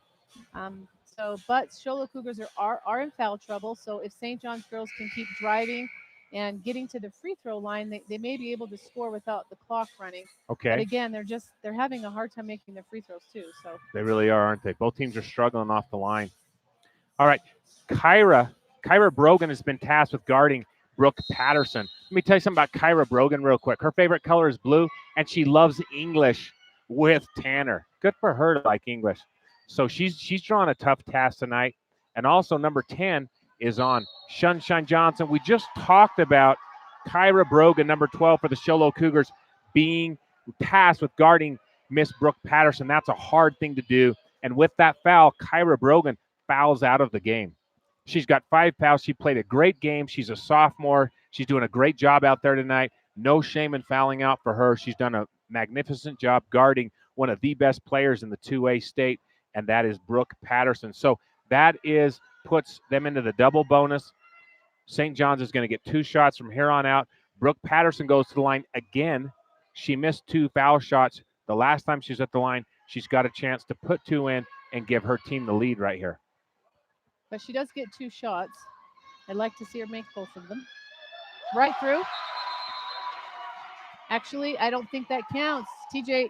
But Sholo Cougars are in foul trouble. So if St. John's girls can keep driving and getting to the free throw line, they may be able to score without the clock running. Okay. But again, they're having a hard time making their free throws too. So they really are, aren't they? Both teams are struggling off the line. All right, Kyra Brogan has been tasked with guarding Brooke Patterson. Let me tell you something about Kyra Brogan real quick. Her favorite color is blue, and she loves English with Tanner. Good for her to like English. So she's drawn a tough task tonight. And also number 10 is on Sunshine Johnson. We just talked about Kyra Brogan, number 12 for the Sholo Cougars, being tasked with guarding Miss Brooke Patterson. That's a hard thing to do. And with that foul, Kyra Brogan fouls out of the game. She's got 5 fouls. She played a great game. She's a sophomore. She's doing a great job out there tonight. No shame in fouling out for her. She's done a magnificent job guarding one of the best players in the 2A state, and that is Brooke Patterson. So that puts them into the double bonus. St. John's is going to get 2 shots from here on out. Brooke Patterson goes to the line again. She missed 2 foul shots. The last time she's at the line, she's got a chance to put 2 in and give her team the lead right here. But she does get 2 shots. I'd like to see her make both of them. Right through. Actually, I don't think that counts. BJ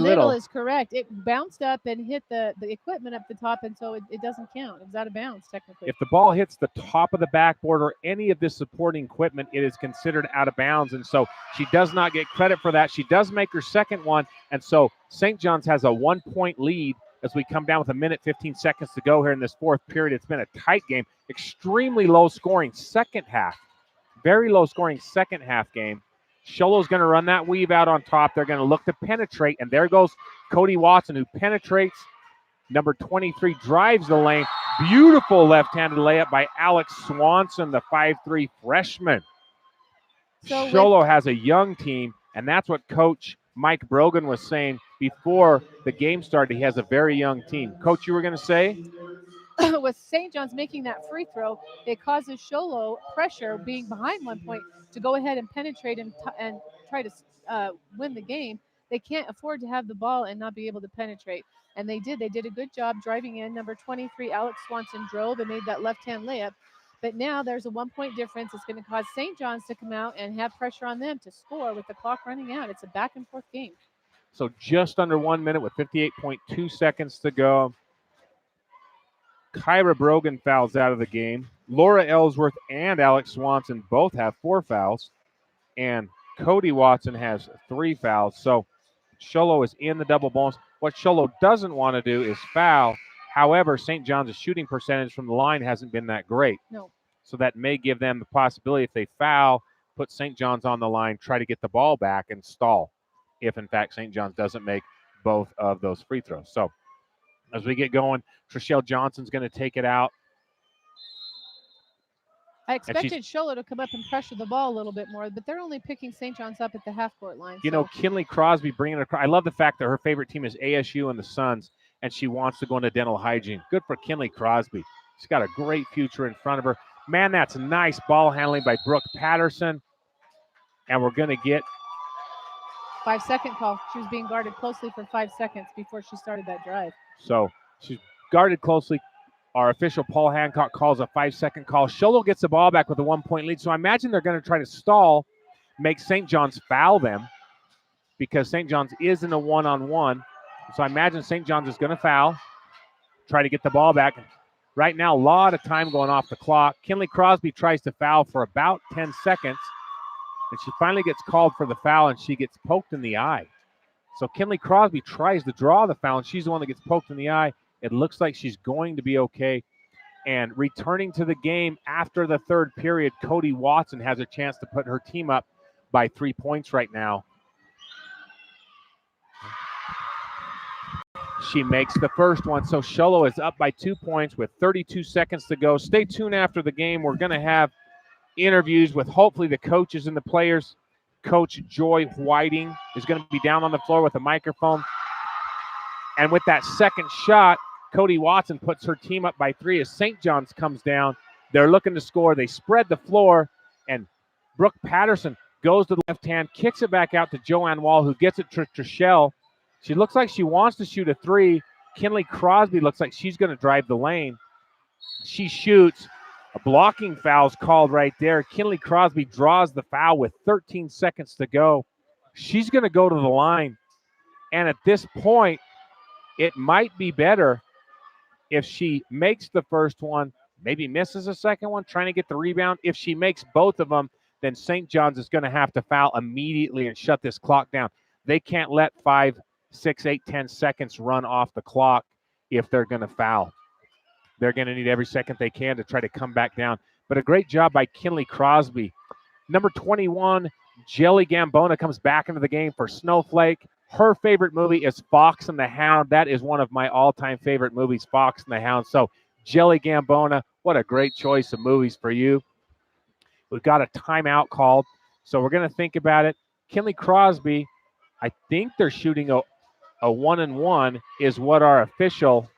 Little is correct. It bounced up and hit the equipment up the top, and so it doesn't count. It's out of bounds, technically. If the ball hits the top of the backboard or any of this supporting equipment, it is considered out of bounds, and so she does not get credit for that. She does make her second one, and so St. John's has a 1-point lead as we come down with a minute 15 seconds to go here in this fourth period. It's been a tight game, extremely low-scoring second half, very low-scoring second half game. Sholo's going to run that weave out on top. They're going to look to penetrate, and there goes Cody Watson, who penetrates. Number 23 drives the lane. Beautiful left-handed layup by Alex Swanson, the 5'3" freshman. So Sholo has a young team, and that's what Coach Mike Brogan was saying before the game started. He has a very young team. Coach, you were going to say? With St. John's making that free throw, it causes Sholo pressure, being behind 1 point, to go ahead and penetrate and try to win the game. They can't afford to have the ball and not be able to penetrate. And they did. They did a good job driving in. Number 23, Alex Swanson, drove and made that left-hand layup. But now there's a 1-point difference. It's going to cause St. John's to come out and have pressure on them to score with the clock running out. It's a back-and-forth game. So just under 1 minute with 58.2 seconds to go. Kyra Brogan fouls out of the game. Laura Ellsworth and Alex Swanson both have 4 fouls. And Cody Watson has 3 fouls. So Sholo is in the double bonus. What Sholo doesn't want to do is foul. However, St. John's shooting percentage from the line hasn't been that great. No. So that may give them the possibility, if they foul, put St. John's on the line, try to get the ball back and stall, if in fact St. John's doesn't make both of those free throws. So as we get going, Trishelle Johnson's going to take it out. I expected Sholo to come up and pressure the ball a little bit more, but they're only picking St. John's up at the half-court line. You know, Kinley Crosby bringing it across. I love the fact that her favorite team is ASU and the Suns, and she wants to go into dental hygiene. Good for Kinley Crosby. She's got a great future in front of her. Man, that's nice ball handling by Brooke Patterson. And we're going to get 5-second call. She was being guarded closely for 5 seconds before she started that drive. So she's guarded closely. Our official Paul Hancock calls a 5-second call. Sholo gets the ball back with a 1-point lead. So I imagine they're going to try to stall, make St. John's foul them, because St. John's is in a one-on-one. So I imagine St. John's is going to foul, try to get the ball back. Right now, a lot of time going off the clock. Kinley Crosby tries to foul for about 10 seconds, and she finally gets called for the foul, and she gets poked in the eye. So Kinley Crosby tries to draw the foul, and she's the one that gets poked in the eye. It looks like she's going to be okay. And returning to the game after the third period, Cody Watson has a chance to put her team up by 3 points right now. She makes the first one. So Sholo is up by 2 points with 32 seconds to go. Stay tuned after the game. We're going to have interviews with hopefully the coaches and the players. Coach Joy Whiting is going to be down on the floor with a microphone. And with that second shot, Cody Watson puts her team up by 3 as St. John's comes down. They're looking to score. They spread the floor, and Brooke Patterson goes to the left hand, kicks it back out to Joanne Wall, who gets it to Trishelle. She looks like she wants to shoot a 3. Kinley Crosby looks like she's going to drive the lane. She shoots. A blocking foul's called right there. Kinley Crosby draws the foul with 13 seconds to go. She's going to go to the line. And at this point, it might be better if she makes the first one, maybe misses the second one, trying to get the rebound. If she makes both of them, then St. John's is going to have to foul immediately and shut this clock down. They can't let 5, 6, 8, 10 seconds run off the clock if they're going to foul. They're going to need every second they can to try to come back down. But a great job by Kinley Crosby. Number 21, Jelly Gambona, comes back into the game for Snowflake. Her favorite movie is Fox and the Hound. That is one of my all-time favorite movies, Fox and the Hound. So Jelly Gambona, what a great choice of movies for you. We've got a timeout called, so we're going to think about it. Kinley Crosby, I think they're shooting a 1-and-1 is what our official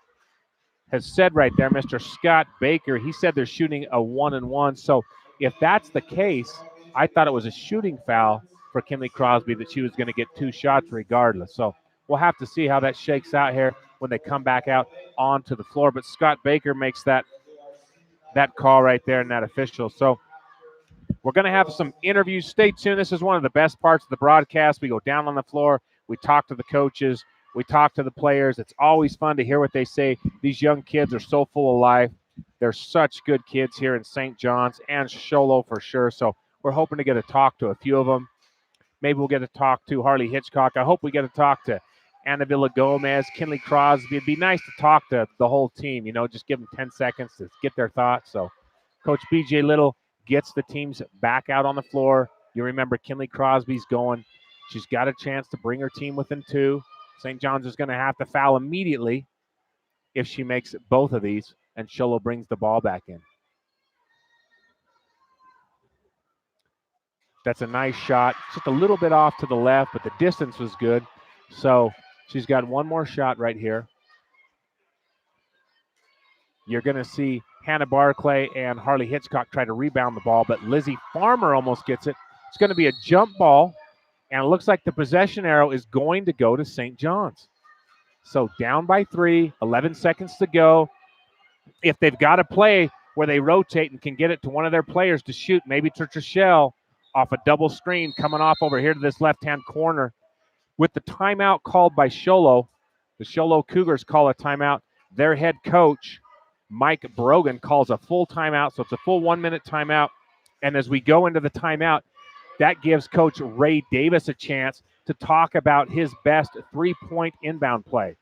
has said right there, Mr. Scott Baker. He said they're shooting a 1-and-1. So if that's the case, I thought it was a shooting foul for Kinley Crosby, that she was going to get 2 shots regardless. So we'll have to see how that shakes out here when they come back out onto the floor. But Scott Baker makes that call right there, and that official. So we're going to have some interviews. Stay tuned. This is one of the best parts of the broadcast. We go down on the floor. We talk to the coaches. We talk to the players. It's always fun to hear what they say. These young kids are so full of life. They're such good kids here in St. John's and Sholo for sure. So we're hoping to get to talk to a few of them. Maybe we'll get to talk to Harley Hitchcock. I hope we get to talk to Anna Villa Gomez, Kinley Crosby. It'd be nice to talk to the whole team, just give them 10 seconds to get their thoughts. So Coach B.J. Little gets the teams back out on the floor. You remember Kinley Crosby's going. She's got a chance to bring her team within 2. St. John's is going to have to foul immediately if she makes both of these, and Sholo brings the ball back in. That's a nice shot. Just a little bit off to the left, but the distance was good. So she's got one more shot right here. You're going to see Hannah Barclay and Harley Hitchcock try to rebound the ball, but Lizzie Farmer almost gets it. It's going to be a jump ball, and it looks like the possession arrow is going to go to St. John's. So down by 3, 11 seconds to go. If they've got a play where they rotate and can get it to one of their players to shoot, maybe to Trishelle, off a double screen coming off over here to this left-hand corner. With the timeout called by Sholo, the Sholo Cougars call a timeout. Their head coach, Mike Brogan, calls a full timeout, so it's a full 1-minute timeout. And as we go into the timeout, that gives Coach Ray Davis a chance to talk about his best 3-point inbound play.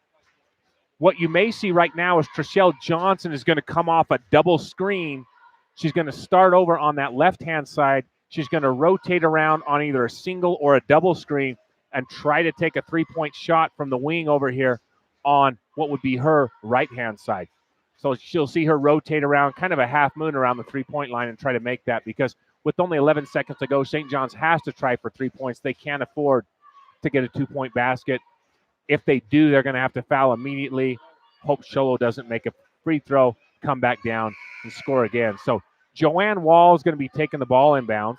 What you may see right now is Trishelle Johnson is going to come off a double screen. She's going to start over on that left-hand side. She's going to rotate around on either a single or a double screen and try to take a 3-point shot from the wing over here on what would be her right-hand side. So she'll see her rotate around, kind of a half moon around the 3-point line, and try to make that, because with only 11 seconds to go, St. John's has to try for 3 points. They can't afford to get a 2-point basket. If they do, they're going to have to foul immediately. Hope Sholo doesn't make a free throw, come back down, and score again. So Joanne Wall is going to be taking the ball inbounds.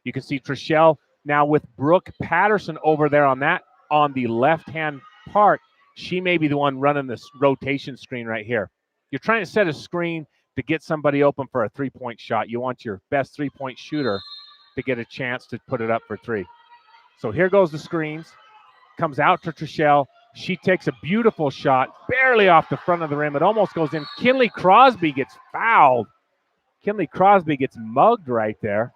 You can see Trishelle now with Brooke Patterson over there on the left-hand part. She may be the one running this rotation screen right here. You're trying to set a screen to get somebody open for a 3-point shot. You want your best 3-point shooter to get a chance to put it up for 3. So here goes the screens. Comes out to Trishelle. She takes a beautiful shot, barely off the front of the rim. It almost goes in. Kinley Crosby gets fouled. Kinley Crosby gets mugged right there.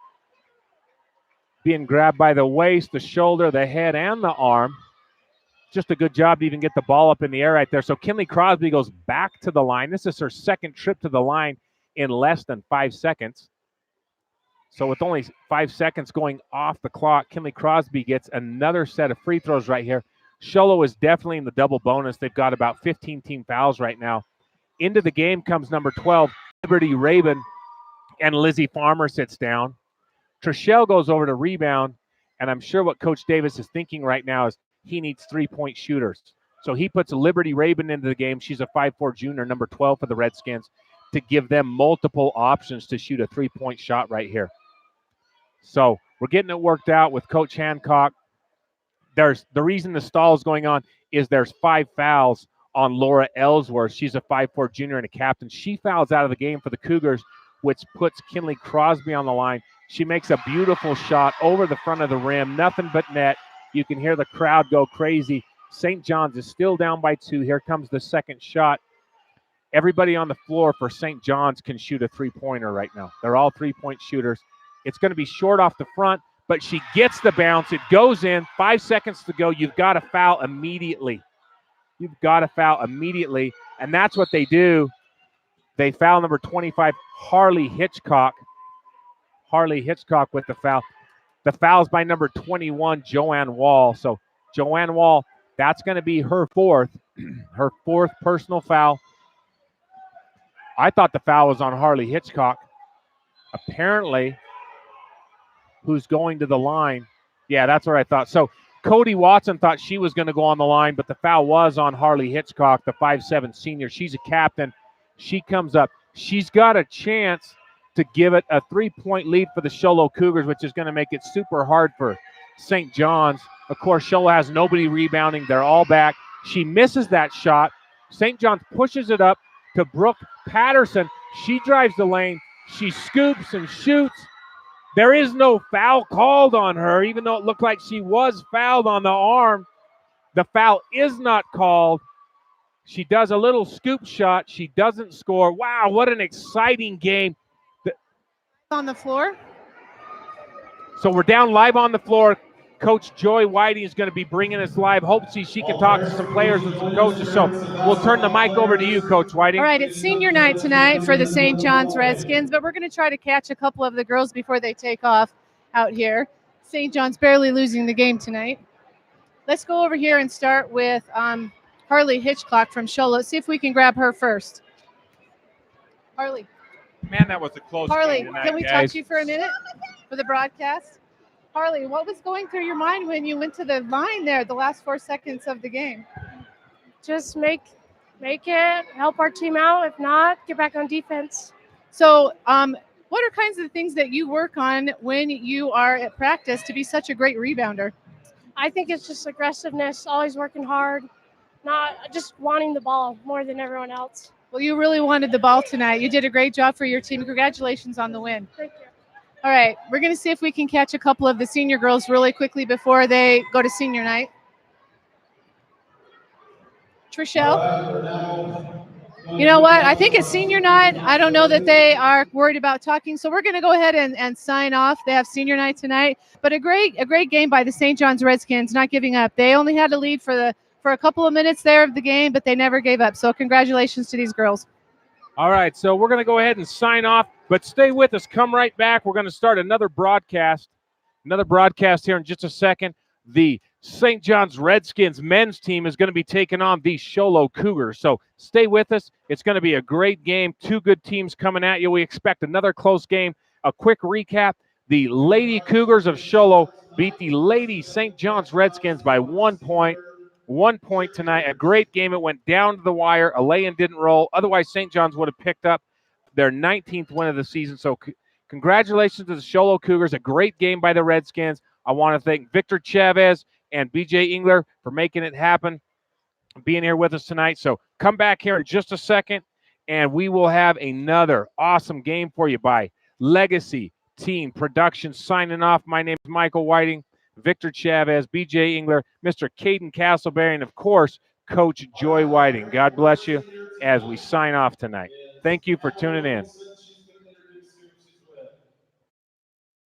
being grabbed by the waist, the shoulder, the head, and the arm. Just a good job to even get the ball up in the air right there. So Kinley Crosby goes back to the line. This is her second trip to the line in less than 5 seconds. So with only 5 seconds going off the clock, Kinley Crosby gets another set of free throws right here. Sholo is definitely in the double bonus. They've got about 15 team fouls right now. Into the game comes number 12, Liberty Rabin, and Lizzie Farmer sits down. Trishelle goes over to rebound, and I'm sure what Coach Davis is thinking right now is he needs three-point shooters. So he puts Liberty Rabin into the game. She's a 5'4 junior, number 12 for the Redskins, to give them multiple options to shoot a three-point shot right here. So we're getting it worked out with Coach Hancock. There's the reason the stall is going on is there's 5 fouls on Laura Ellsworth. She's a 5'4 junior and a captain. She fouls out of the game for the Cougars, which puts Kinley Crosby on the line. She makes a beautiful shot over the front of the rim, nothing but net. You can hear the crowd go crazy. St. John's is still down by 2. Here comes the second shot. Everybody on the floor for St. John's can shoot a three-pointer right now. They're all three-point shooters. It's going to be short off the front, but she gets the bounce. It goes in. 5 seconds to go. You've got to foul immediately. You've got to foul immediately, and that's what they do. They foul number 25, Harley Hitchcock. Harley Hitchcock with the foul. The foul's by number 21, Joanne Wall. So Joanne Wall, that's going to be her fourth personal foul. I thought the foul was on Harley Hitchcock. Apparently, who's going to the line? Yeah, that's what I thought. So Cody Watson thought she was going to go on the line, but the foul was on Harley Hitchcock, the 5'7 senior. She's a captain. She comes up. She's got a chance to give it a 3-point lead for the Sholo Cougars, which is going to make it super hard for St. John's. Of course, Sholo has nobody rebounding. They're all back. She misses that shot. St. John's pushes it up to Brooke Patterson. She drives the lane. She scoops and shoots. There is no foul called on her, even though it looked like she was fouled on the arm. The foul is not called. She does a little scoop shot. She doesn't score. Wow, what an exciting game. On the floor. So we're down live on the floor. Coach Joy Whiting is going to be bringing us live. Hopefully she can talk to some players and some coaches. So we'll turn the mic over to you, Coach Whiting. All right, it's senior night tonight for the St. John's Redskins, but we're going to try to catch a couple of the girls before they take off out here. St. John's barely losing the game tonight. Let's go over here and start with Harley Hitchcock from Sholo. Let's see if we can grab her first. Harley. Man, that was a close Harley, game tonight, can we guys. talk to you for a minute for the broadcast? Harley, what was going through your mind when you went to the line there the last 4 seconds of the game? Just make it, help our team out. If not, get back on defense. So what are kinds of things that you work on when you are at practice to be such a great rebounder? I think it's just aggressiveness, always working hard, not just wanting the ball more than everyone else. Well, you really wanted the ball tonight. You did a great job for your team. Congratulations on the win. Thank you. All right, we're going to see if we can catch a couple of the senior girls really quickly before they go to senior night. Trishelle? You know what? I think it's senior night. I don't know that they are worried about talking, so we're going to go ahead and sign off. They have senior night tonight, but a great game by the St. John's Redskins, not giving up. They only had a lead for a couple of minutes there of the game, but they never gave up. So congratulations to these girls. All right, so we're going to go ahead and sign off, but stay with us. Come right back. We're going to start another broadcast here in just a second. The St. John's Redskins men's team is going to be taking on the Sholo Cougars. So stay with us. It's going to be a great game. 2 good teams coming at you. We expect another close game. A quick recap. The Lady Cougars of Sholo beat the Lady St. John's Redskins by 1 point. 1 point tonight. A great game. It went down to the wire. A lay-in didn't roll. Otherwise, St. John's would have picked up their 19th win of the season. So congratulations to the Sholo Cougars. A great game by the Redskins. I want to thank Victor Chavez and BJ Engler for making it happen, being here with us tonight. So come back here in just a second, and we will have another awesome game for you by Legacy Team Production. Signing off, my name is Michael Whiting, Victor Chavez, BJ Engler, Mr. Caden Castleberry, and, of course, Coach Joy Whiting. God bless you as we sign off tonight. Thank you for tuning in.